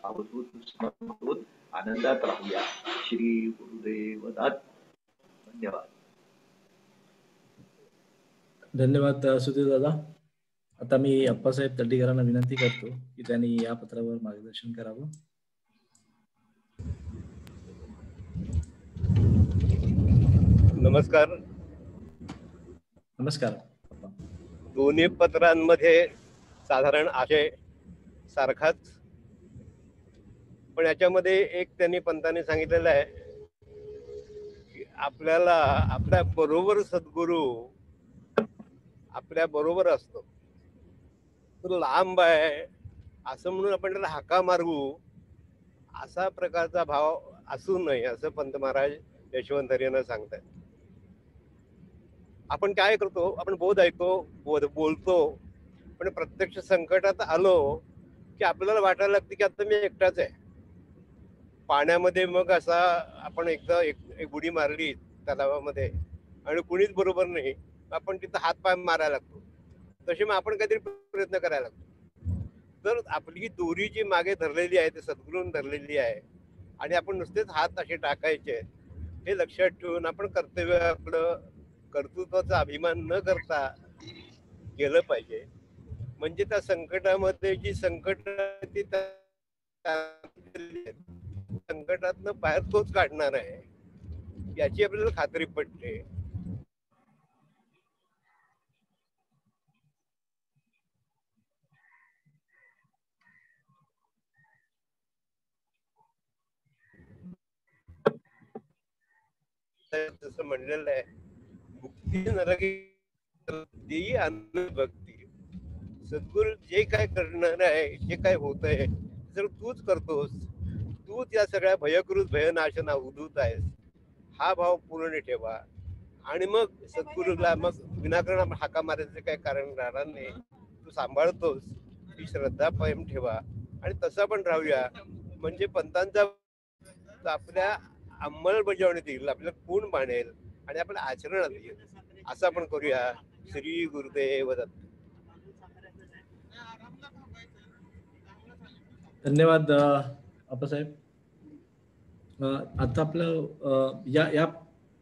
अवधूत स्मरण करून आनंदात राहूया. श्री गुरुदेव दत्त. धन्यवाद. धन्यवाद सुधीर दादा. आता मी अप्पासाहेब तड्डीकरांना विनंती करतो की त्यांनी या पत्रावर मार्गदर्शन करावं. नमस्कार. नमस्कार. दोन्ही पत्रांमध्ये साधारण आशय सारखाच, पण याच्यामध्ये एक त्यांनी पंतांनी सांगितलेलं आहे की आपल्याला आपल्या बरोबर सद्गुरू आपल्या बरोबर असतो, तो लांब आहे असं म्हणून आपण त्याला हाका मारू असा प्रकारचा भाव असू नये असं पंत महाराज यशवंतरीनं सांगतात. आपण काय करतो, आपण बोध ऐकतो, बोलतो, पण प्रत्यक्ष संकटात आलो की आपल्याला वाटायला लागतं की आता मी एकटाच आहे. पाण्यामध्ये मग असा आपण एकदा एक बुडी मारली तलावामध्ये आणि कुणीच बरोबर नाही, आपण तिथं हात पाय मारायला लागतो. तसे मग आपण काहीतरी प्रयत्न करायला लागतो. तर आपली दोरी जी मागे धरलेली आहे ती सद्गुरूने धरलेली आहे आणि आपण नुसतेच हात असे टाकायचे हे लक्षात ठेवून आपण कर्तव्य आपलं कर्तृत्वाचा अभिमान न करता गेलं पाहिजे. म्हणजे त्या संकटामध्ये जी संकट ती संकटातनं बाहेर तोच काढणार आहे याची आपल्याला खात्री पडते. जसं म्हणलेलं आहे, मुक्ती नरकी देई आनंद भक्ती. सद्गुरू जे काय करणार आहे, जे काय होत आहे जर तूच करतोस, तूच या सगळ्या भयकृत भयनाशना उद्धूत आहेस, हा भाव पूर्ण ठेवा आणि मग सद्गुरूला मग विनाकारण हाका मारायचं काही कारण राहणार नाही. तू सांभाळतोस ही श्रद्धा कायम ठेवा आणि तसं पण राहूया. म्हणजे पंतांचा आपल्या अंमलबजावणीत येईल, आपल्याला कोण मानेल आणि आपल्या आचरणात येईल असं आपण करूया. श्री गुरुदेव दत्त. धन्यवाद अप्पासाहेब. आता आपलं या या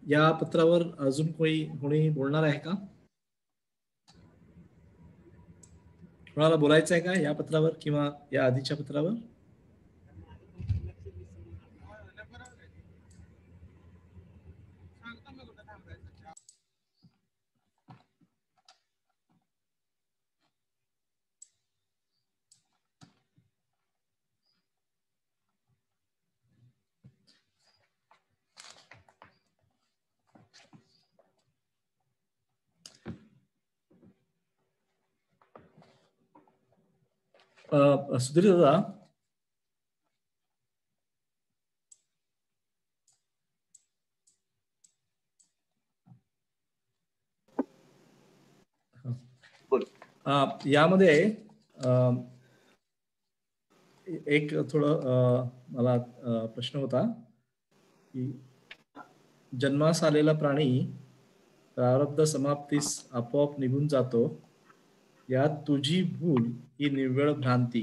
या पत्रावर अजून कोणी बोलणार आहे का? कोणाला बोलायचं आहे का या पत्रावर किंवा या आधीच्या पत्रावर? सुधीर दादा, यामध्ये एक थोडं मला प्रश्न होता की जन्मास आलेला प्राणी प्रारब्ध समाप्तीस आपोआप निघून जातो, यात तुझी भूल ही निव्वळ भ्रांती,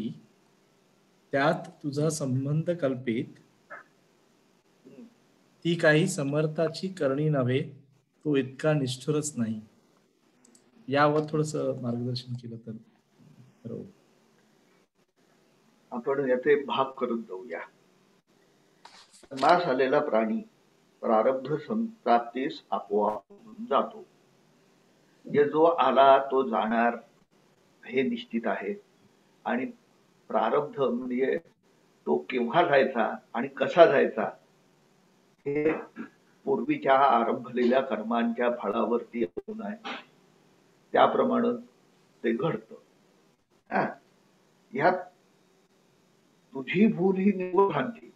त्यात तुझा संबंध कल्पित, ती काही समर्थाची करणी नव्हे, तो इतका निष्ठुरच नाही. यावर थोडस मार्गदर्शन केलं तर बरोबर. आपण याचे भाग करून जाऊया. जन्मास आलेला प्राणी प्रारब्ध संप्राप्तीस आपोआप जातो. जो आला तो जाणार हे निश्चित आहे आणि प्रारब्ध म्हणजे तो केव्हा जायचा आणि कसा जायचा हे पूर्वीच्या आरंभलेल्या कर्मांच्या फळावरती अवलंबून आहे. त्याप्रमाणे ते घडतं. ह्यात तुझी भूल ही निव्वळ भ्रांती.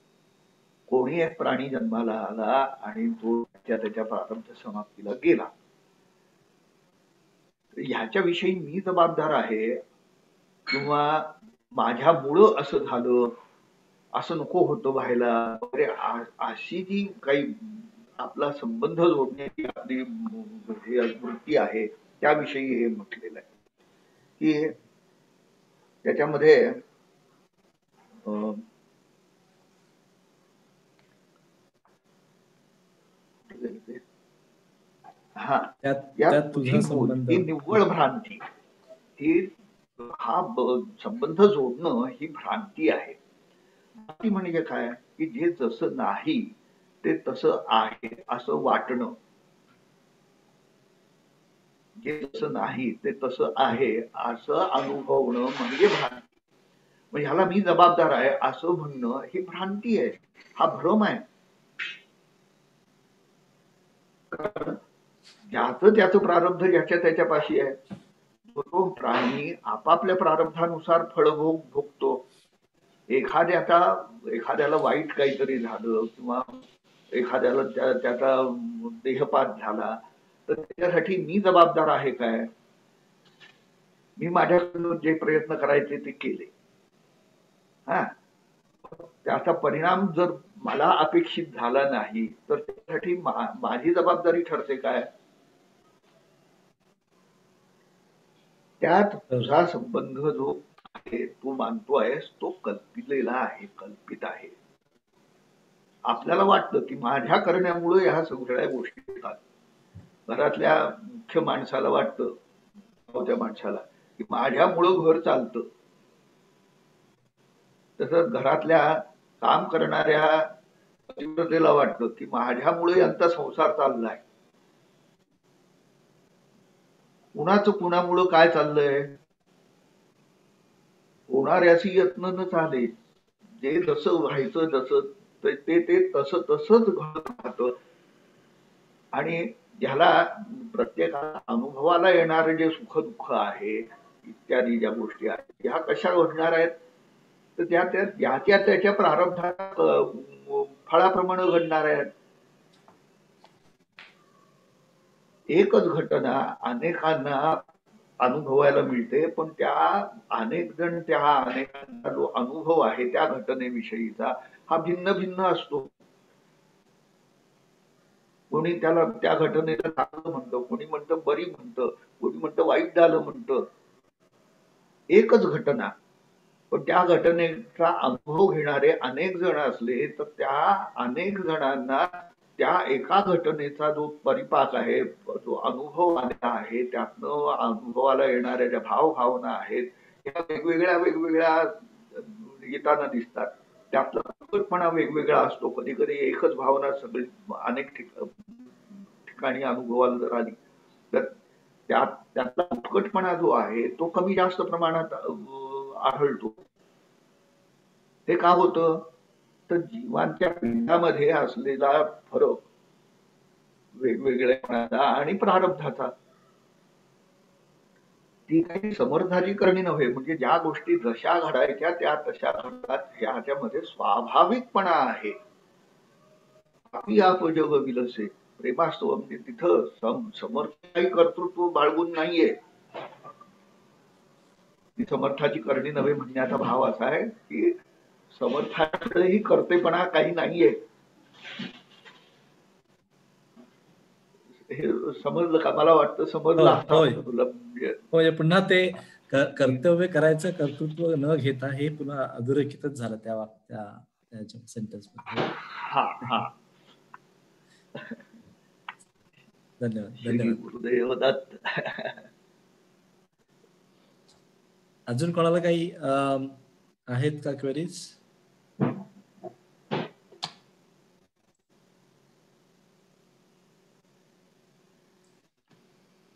कोणी एक प्राणी जन्माला आला आणि तो त्याच्या प्रारब्ध समाप्तीला गेला, ह्याच्याविषयी मी जबाबदार आहे किंवा माझ्यामुळं असं झालं असं नको होतं व्हायला वगैरे, अशी जी काही आपला संबंध जोडण्याची आपली वृत्ती आहे त्याविषयी हे म्हटलेलं आहे की त्याच्यामध्ये हा या तुझी भूल ही निव्वळ भ्रांती, ही हा संबंध जोडणं ही भ्रांती आहे. भ्रांती म्हणजे काय की जे जसं नाही ते तसं आहे असं वाटणं, जे तसं नाही ते तसं आहे असं अनुभवणं म्हणजे भ्रांती. मग ह्याला मी जबाबदार आहे असं म्हणणं ही भ्रांती आहे, हा भ्रम आहे. कारण ज्याचं त्याचं प्रारब्ध ज्याच्या त्याच्यापाशी आहे, तो प्राणी आपापल्या प्रारब्धानुसार फळभोग भोगतो. एखाद्याला वाईट काहीतरी झालं किंवा एखाद्याला त्याचा देहपात झाला तर त्याच्यासाठी मी जबाबदार आहे काय? मी माझ्याकडून जे प्रयत्न करायचे ते केले, हा, त्याचा परिणाम जर मला अपेक्षित झाला नाही तर त्यासाठी माझी जबाबदारी ठरते काय? त्यात तुझा संबंध जो आहे तू मानतो आहेस तो कल्पिलेला आहे, कल्पित आहे. आपल्याला वाटतं की माझ्या करण्यामुळे ह्या सगळ्या गोष्टी होतात. घरातल्या मुख्य माणसाला वाटतं, त्या माणसाला की माझ्यामुळं घर चालतं. तसंच घरातल्या काम करणाऱ्या पतिव्रतेला वाटतं की माझ्यामुळे यांचा संसार चाललाय. कुणामुळं काय चाललंय? होणाऱ्याची यत्न न चाले, जे जसं व्हायचं जसं ते तसंच घडत राहतं. आणि ह्याला प्रत्येकाला अनुभवाला येणारे जे सुख दुःख आहे इत्यादी ज्या गोष्टी आहेत ह्या कशा घडणार आहेत तर त्याच्या प्रारब्धाच्या फळाप्रमाणे घडणार आहेत. एकच घटना अनेकांना अनुभवायला मिळते, पण अनेकांचा जो अनुभव आहे त्या घटनेविषयीचा हा भिन्न भिन्न असतो. कोणी त्याला त्या घटनेला चांगलं म्हणतं, कोणी म्हणतं बरी म्हणतं, कोणी म्हणतं वाईट झालं म्हणतं. एकच घटना, पण त्या घटनेचा अनुभव घेणारे अनेक जण असले तर त्या अनेक जणांना त्या एका घटनेचा जो परिपाक आहे, जो अनुभव आलेला आहे, त्यातनं अनुभवाला येणाऱ्या ज्या भावभावना आहेत त्या वेगवेगळ्या येताना दिसतात. त्यातला उत्कटपणा वेगवेगळा असतो. कधी कधी एकच भावना सगळी अनेक ठिकाणी अनुभवाला जर आली तर त्यातला उत्कटपणा जो आहे तो कमी जास्त प्रमाणात आढळतो. ते का होतं तर जीवांच्या पिंडामध्ये असलेला फरक वेगवेगळ्यापणाचा आणि प्रारब्धाचा, ती काही समर्थाची करणी नव्हे. म्हणजे ज्या गोष्टी जशा घडायच्या त्या तशा घडतात ह्याच्यामध्ये स्वाभाविकपणा आहे. आपी आप जग विलसे प्रेमास्तव, म्हणजे तिथं समर्थाची कर्तृत्व बाळगून नाहीये. ती समर्थाची करणी नव्हे म्हणण्याचा भाव असा आहे की समर्थाकडेही कर्तेपणा काही नाहीये. हे समजलं का? मला वाटतं समजलं. होय, पुन्हा ते कर्तव्य करायचं कर्तृत्व न घेता हे पुन्हा अधोरेखितच झालं त्या सेंटेन्स मध्ये. धन्यवाद. गुरुदेव दत्त. अजून कोणाला काही आहेत का क्वेरीज?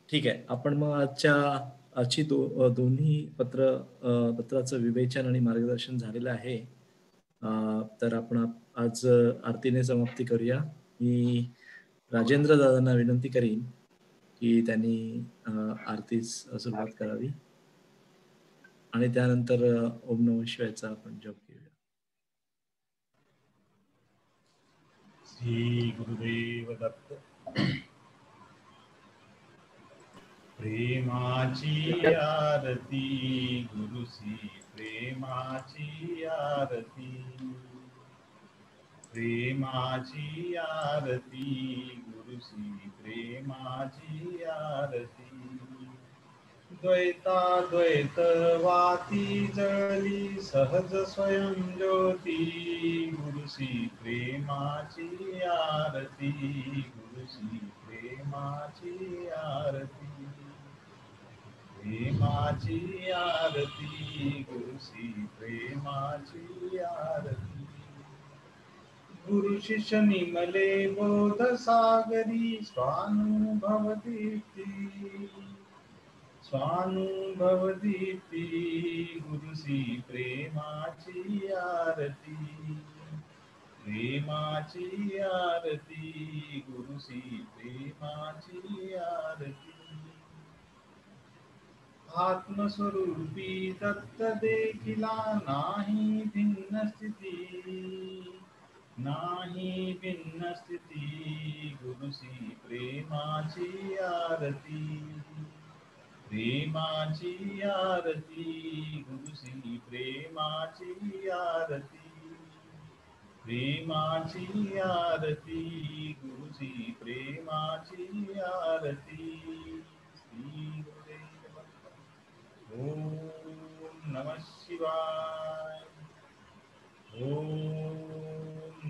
ठीक आहे, आपण मग आजची दोन्ही पत्राचं विवेचन आणि मार्गदर्शन झालेलं आहे. तर आपण आज आरतीने समाप्ती करूया. मी राजेंद्र दादांना विनंती करीन की त्यांनी आरतीस सुरुवात करावी आणि त्यानंतर ओम नमः शिवायचा आपण जप घेऊया. श्री गुरुदेव दत्त. प्रेमाची आरती गुरुसी, प्रेमाची आरती. प्रेमाची आरती गुरुश्री प्रेमाची आरती द्वैताद्वैत वाती जळली सहज स्वयं ज्योती गुरुश्री प्रेमाची आरती गुरुश्री प्रेमाची आरती प्रेमाची आरती गुरुश्री प्रेमाची आरती गुरु शिष्य निमले बोध सागरी स्वानुभव दीप्ती स्वानुभव दीप्ती गुरुश्री प्रेमाची आरती प्रेमाची आरती गुरुश्री प्रेमाची आरती आत्मस्वरूपी दत्त देखिला नाही भिन्न स्थिती नाही भिन्न स्थिती गुरुश्री प्रेमाची आरती प्रेमाची आरती गुरुश्री प्रेमाची आरती प्रेमाची आरती गुरुश्री प्रेमाची आरती श्री गुरुदेव ओम नमः शिवाय ओम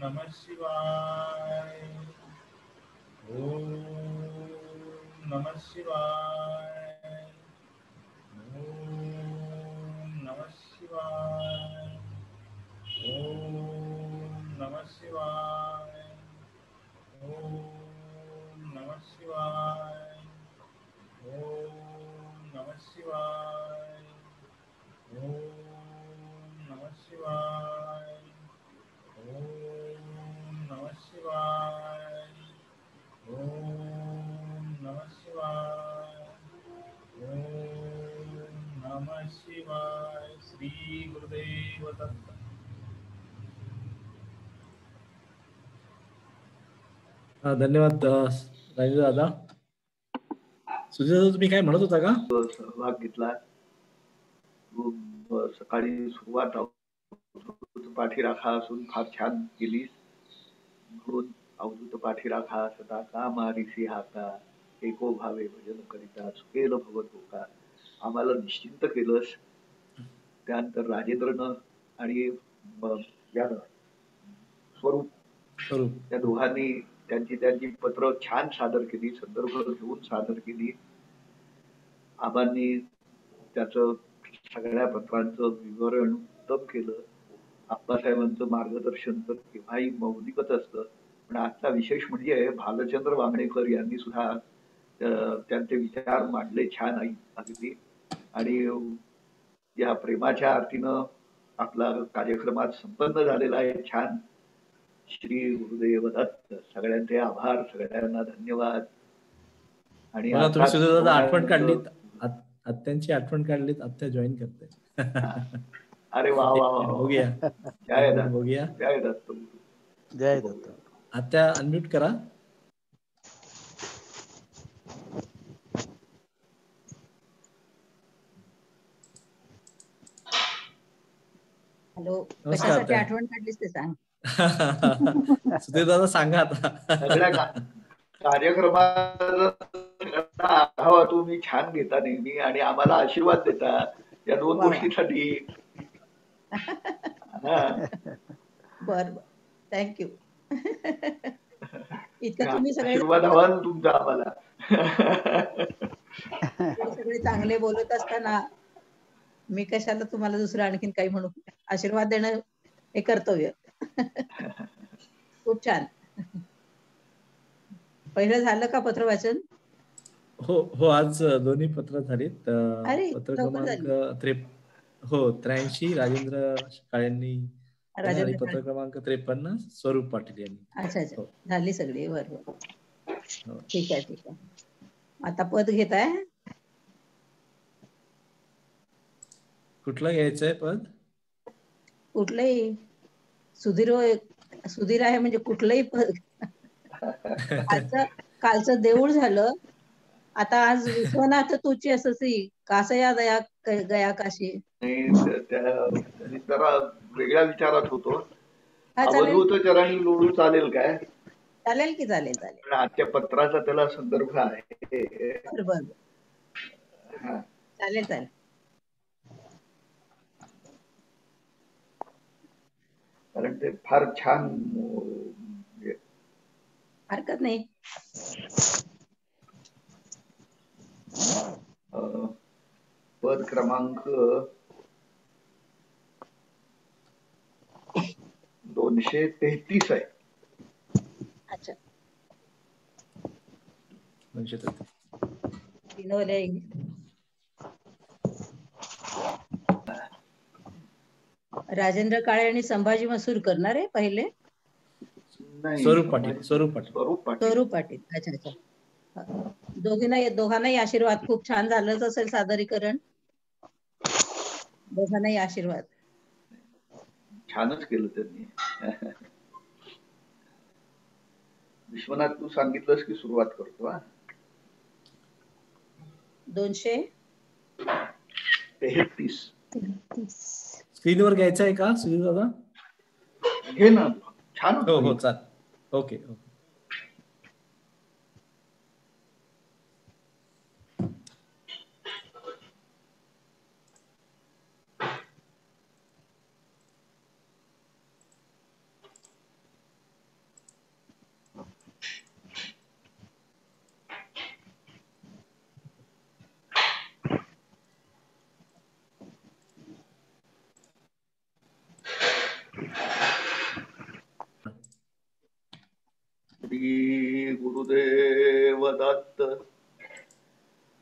नमः शिवाय ओम नमः शिवाय ओम नमः शिवाय ओम नमः शिवाय ओम नमः शिवाय ओम नमः शिवाय ओम नमः शिवाय ओम नमः शिवाय ओम नमः शिवाय ओम नमः शिवाय श्री गुरुदेव दत्त धन्यवाद राजेंद्र दादा. सुधीर दादा तुम्ही काय म्हणत होता का? सहभाग घेतला. सकाळी सुरुवात पाठीराखा असून फार छान केलीस. म्हणून अवधूत पाठीराखा सदा का मारिसी हाका एको भावे भजन करिता सुकेल भवतोका आम्हाला निश्चिंत केलंस. त्यानंतर राजेंद्रनं आणि यानं स्वरूप त्या दोघांनी त्यांची पत्र छान सादर केली, संदर्भ घेऊन सादर केली. आबांनी त्याचं सगळ्या पत्रांचं विवरण उत्तम केलं. आप्पासाहेबांचं मार्गदर्शन तर केव्हाही मौलिकच असतं. पण आजचा विशेष म्हणजे भालचंद्र वांगणेकर यांनी सुद्धा त्यांचे विचार मांडले छान अगदी. आणि या प्रेमाच्या आरतीनं आपला कार्यक्रमात संपन्न झालेला आहे छान. श्री गुरुदेव दत्त. सगळ्यांचे आभार, सगळ्यांना धन्यवाद. आणि तुम्ही आठवण काढलीत, आत्यांची आठवण काढलीत. आत्या जॉईन करते. अरे वा वा वा. बघूया. जय दत्त. बघूया. जय दत्त. जय दत्त. आत्या अनम्यूट करा. हॅलो. कशासाठी आठवण काढलीस ते सांग. सुधीर दादा सांगा आता. सगळ्या कार्यक्रमाचा आढावा तुम्ही छान घेता नेहमी आणि आम्हाला आशीर्वाद देता या दोन गोष्टीसाठी. बर थँक्यू. इतकं तुम्ही सगळे आशीर्वाद हवा ना तुमचा आम्हाला. सगळे चांगले बोलत असताना मी कशाला तुम्हाला दुसरं आणखीन काही म्हणू. आशीर्वाद देणं हे कर्तव्य. खूप छान. पहिलं झालं का पत्र वाचन? हो आज दोन्ही पत्र झालीत. पत्र क्रमांक 83 राजेंद्र काळेंनी आणि पत्र क्रमांक 53 स्वरूप पाटील यांनी. अच्छा झाली सगळी. बरोबर. ठीक आहे. आता पद घेताय. कुठलं घ्यायचंय पद? कुठलंही. सुधीर आहे म्हणजे कुठलंही पद. कालचं देऊळ झालं. आता आज विश्वनाथ तुची अससी कासया दया गया काशी. जरा वेगळ्या विचारात होतो. हा चालेल अवधूत चरणी लोळू चालेल काय? चालेल की चालेल चालेल. पण आजच्या पत्राचा त्याला संदर्भ आहे. बरोबर हा. चालेल चालेल. कारण ते फार छान हरकत नाही. पद क्रमांक 233 आहे. अच्छा. 233. विनोले राजेंद्र काळे आणि संभाजी मसूरकर ना रे पहिले? नाही, स्वरूप पाटील. स्वरूप पाटील. स्वरूप पाटील. स्वरूप पाटील. अच्छा अच्छा. दोघांनाही आशीर्वाद. खूप छान झालंच असेल सादरीकरण. दोघांनाही आशीर्वाद. छानच केलं त्यांनी. विश्वनाथ तू सांगितलंस की सुरुवात करतो. हा 233. स्क्रीनवर घ्यायचं आहे का सुनील दादा? घे ना, छान हो होतं. हो चालेल. Okay okay. श्री गुरुदेव दत्त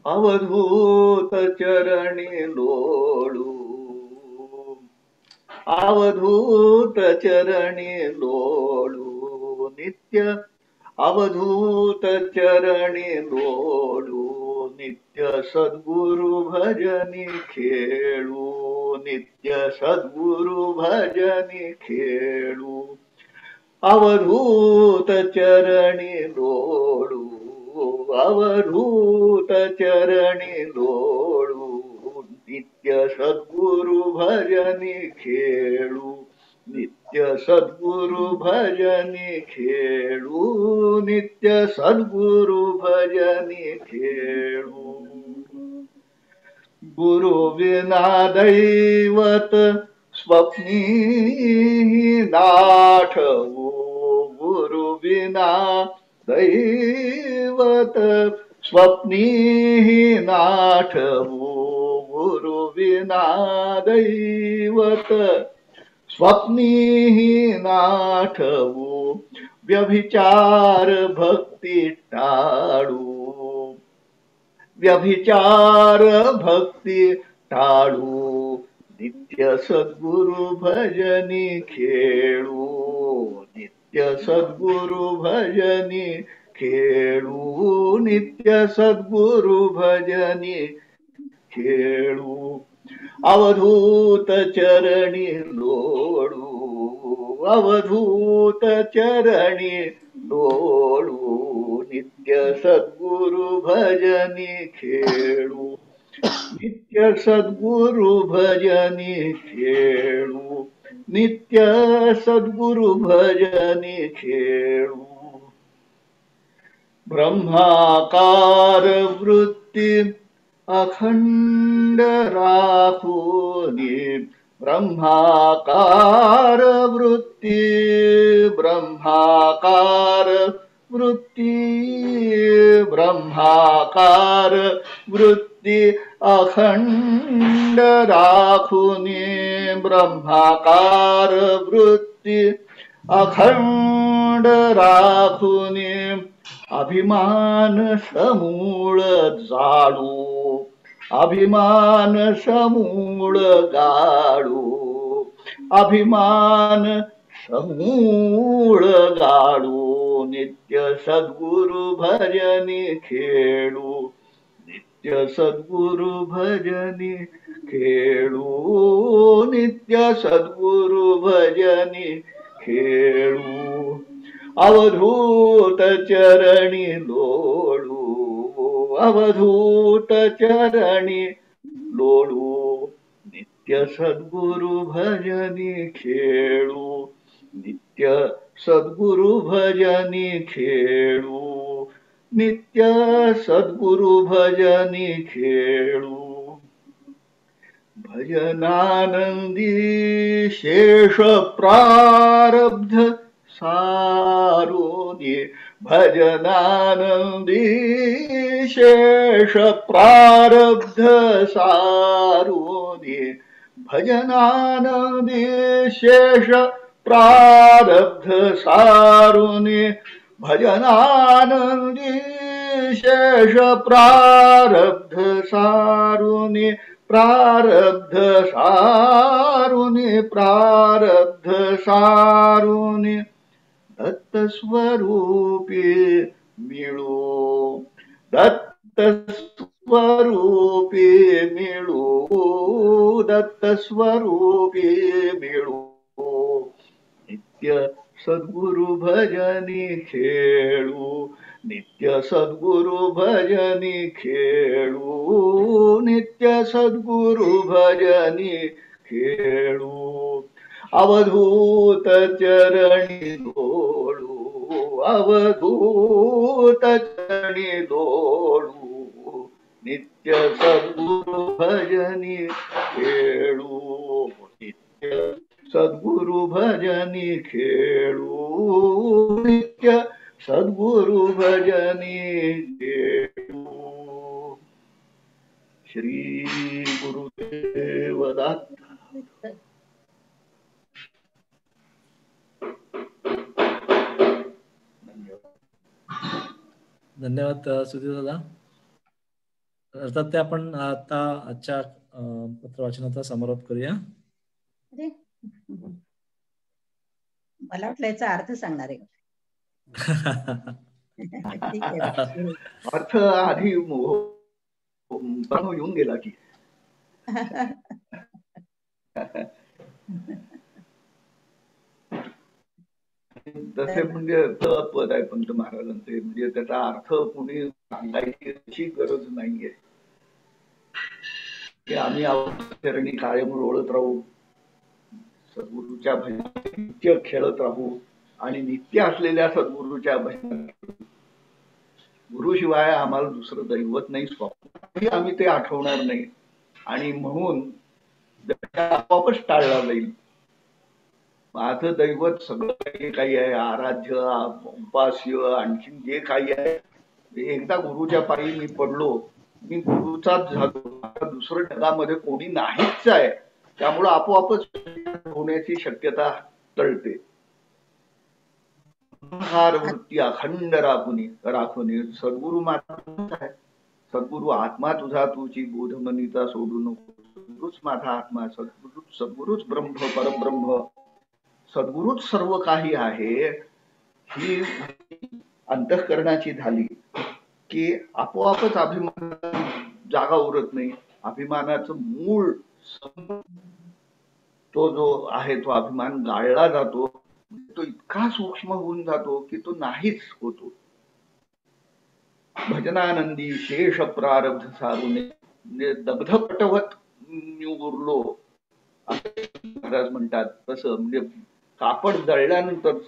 अवधूत चरणी लोळू, अवधूत चरणी लोळू नित्य, अवधूत चरणी लोळू नित्य सद्गुरु भजनी खेळू, नित्य सद्गुरु भजनी खेळू, अवधूत चरणी लोळू, अवधूत चरणी लोळू नित्य सद्गुरु भजनी खेळू, नित्य सद्गुरु भजनी खेळू, नित्य सद्गुरु भजनी खेळू. गुरु विना दैवत स्वप्नी नाठवू, गुरु विना दैवत स्वप्नी नाठवू, गुरु विना दैवत स्वप्नी नाठवू, व्यभिचार भक्ती टाळू, व्यभिचार भक्ती टाळू नित्य सद्गुरु भजनी खेळू, नित्य सद्गुरु भजनी खेळू, नित्य सद्गुरु भजनी खेळू, अवधूत चरणी लोळू, अवधूत चरणी लोळू नित्य सद्गुरु भजनी खेळू, नित्य सद्गुरु भजनी खेळू, नित्य सद्गुरु भजनी खेळू. ब्रह्माकार वृत्ती अखंड राखुनी, ब्रह्माकार वृत्ती, ब्रह्माकार वृत्ती, ब्रह्माकार वृत्ती अखंड राखुनी, ब्रह्माकार वृत्ती अखंड राखुनी, अभिमान समूळ जाळू, अभिमान समूळ गाळू, अभिमान समूळ गाळू नित्य सद्गुरु भजनी खेळू, नित्य सद्गुरु भजनी खेळू, नित्य सद्गुरु भजनी खेळू, अवधूत चरणी लोळू, अवधूत चरणी लोळू नित्य सद्गुरु भजनी खेळू, नित्य नित्य सद्गुरु भजनी खेळू, नित्य सद्गुरु भजनी खेळू, भजनानंदी शेष प्रारब्ध सारोदे, भजनानंदी शेष प्रारब्ध सारोदे, भजनानंदी शेष प्रारब्ध सारुने, भजनानंदी शेष प्रारब्ध सारुने, प्रारब्ध सारुने, प्रारब्ध सारुने, दत्त स्वरूपी मिळू, दत्त स्वरूपी मिळू, दत्त स्वरूपी मिळू, नित्य सद्गुरु भजनी खेळू, नित्य सद्गुरु भजनी खेळू, नित्य सद्गुरु भजनी खेळू, अवधूत चरणी लोळू, अवधूत चरणी लोळू, नित्य सद्गुरु भजनी खेळू, नित्य सद्गुरु भजनी खेळू, नित्य सद्गुरु भजनी खेळू. श्री गुरुदेव दत्त. धन्यवाद सुधीर दादा. अर्थात ते आपण आता आजच्या पत्रवाचनाचा समारोप करूया. मला वाटलं याचा अर्थ सांगणार आहे. अर्थ आधी येऊन गेला की तसे म्हणजे पद आहे पंत महाराजांचे, म्हणजे त्याचा अर्थ कुणी सांगायची गरज नाहीये की आम्ही चरणी कायम रोळत राहू, सद्गुरूच्या भजनात नित्य खेळत राहू आणि नित्य असलेल्या सद्गुरूच्या भजनात गुरुशिवाय आम्हाला दुसरं दैवत नाही, स्वप्न आम्ही ते आठवणार नाही आणि म्हणून आपोआपच टाळला जाईल. माझं दैवत सगळं काही आहे, आराध्य उपास्य आणखीन जे काही आहे, एकदा गुरुच्या पायी मी पडलो, मी गुरुचाच झालो, आता दुसरं जगामध्ये कोणी नाहीच आहे, त्यामुळं आपोआपच होण्याची शक्यता टळते. वृत्ती अखंड राखुनी सद्गुरु माता आहे, सद्गुरु आत्मा तुझा तुझी बोधमनीचा सोडू नको, सद्गुरुच माझा आत्मा, सद्गुरुच ब्रह्म परब्रह्म, सद्गुरुच सर्व काही आहे. ही अंतःकरणाची झाली की आपोआपच अभिमान जागा उरत नाही. अभिमानाचं मूळ तो जो आहे तो अभिमान गाळला जातो, तो इतका सूक्ष्म होऊन जातो की तो नाहीच होतो. भजनानंदी शेष प्रारब्ध सारुने, म्हणजे दग्ध पटवत उरलो महाराज म्हणतात तसं, म्हणजे कापड जळल्यानंतर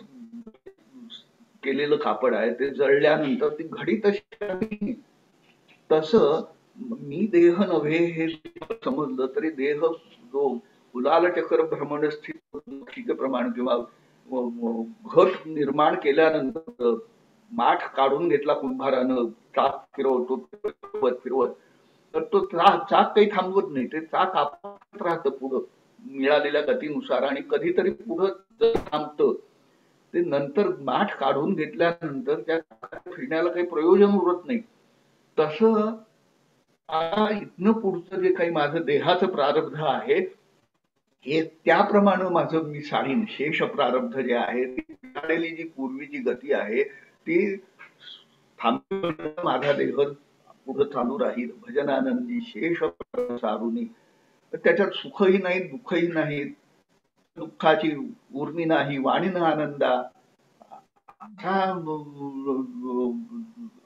केलेलं कापड आहे ते जळल्यानंतर ती घडी तशी, तसं मी देह नव्हे हे समजलं तरी देह जो गुलाल चक्र भ्रमण स्थित प्रमाण किंवा घट निर्माण केल्यानंतर माठ काढून घेतला कुंभारानं, चाक फिरवतो फिरवत, तर तो चाक काही थांबवत नाही, ते चाक आपत राहतं पुढं मिळालेल्या गतीनुसार आणि कधीतरी पुढं थांबतं. ते नंतर माठ काढून घेतल्यानंतर त्या फिरण्याला काही प्रयोजन उरत नाही. तसं इथनं पुढचं जे काही माझं देहाचं प्रारब्ध आहे हे त्याप्रमाणे माझं मी साडीन शेष प्रारब्ध जे आहे, ती जी पूर्वीची गती आहे ती थांबवून माझा देह पुढे चालू राहील. भजनानंदी शेष सारुनी, त्याच्यात सुखही नाही दुःखही नाही, दुःखाची उर्मी नाही, वाणीन आनंदा,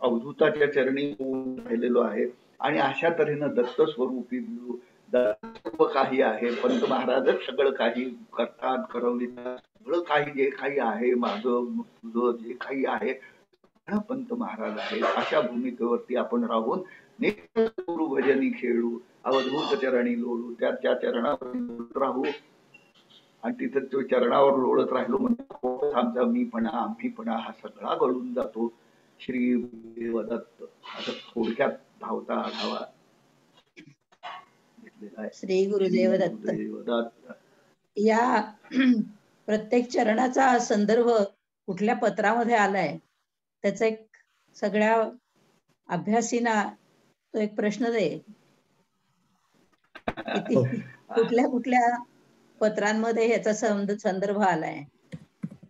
अवधूताच्या चरणी राहिलेलो आहे आणि अशा तऱ्हेनं दत्त स्वरूपी सर्व काही आहे, पंत महाराजच सगळं काही करतात, करवितात, सगळं काही जे काही आहे, माझं तुझं जे काही आहे पंत महाराज आहेत. अशा भूमिकेवरती आपण राहून गुरु भजनी खेळू, अवधूत चरणी लोळू, त्या चरणावर राहू आणि तिथं तो चरणावर लोळत राहिलो म्हणजे आमचा आम्हीपणा हा सगळा गळून जातो. श्री गुरुदेवदत्त असं थोडक्यात धावता आढावा घेतलेला आहे. श्री गुरुदेव दत्त. या प्रत्येक चरणाचा संदर्भ कुठल्या पत्रामध्ये आलाय त्याचा एक सगळ्या अभ्यासीना तो एक प्रश्न दे. किती कुठल्या कुठल्या पत्रांमध्ये ह्याचा संदर्भ आलाय,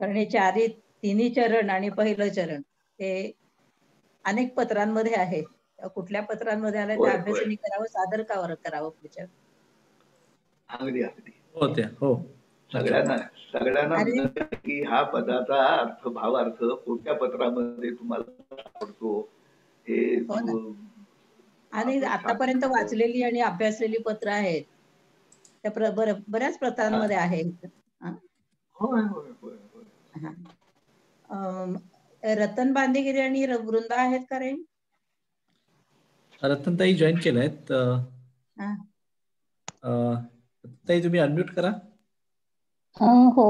कारण हे तिन्ही चरण आणि पहिलं चरण हे अनेक पत्रांमध्ये आहे. कुठल्या पत्रांमध्ये आलाय त्या अभ्यासाने करावं, सादर करावं पुढच्या. अगदी अगदी हो सगळ्यांना की हा पदाचा अर्थ भावार्थ कोणत्या पत्रामध्ये तुम्हाला सापडतो हे. आणि आतापर्यंत वाचलेली आणि अभ्यासलेली पत्र आहेत त्या बऱ्याच पत्रांमध्ये आहे. रतन बांदेगिरी आणि वृंदा आहेत का रे? रतनताई जॉईन केलायत. ताई तुम्ही अनम्यूट करा. हो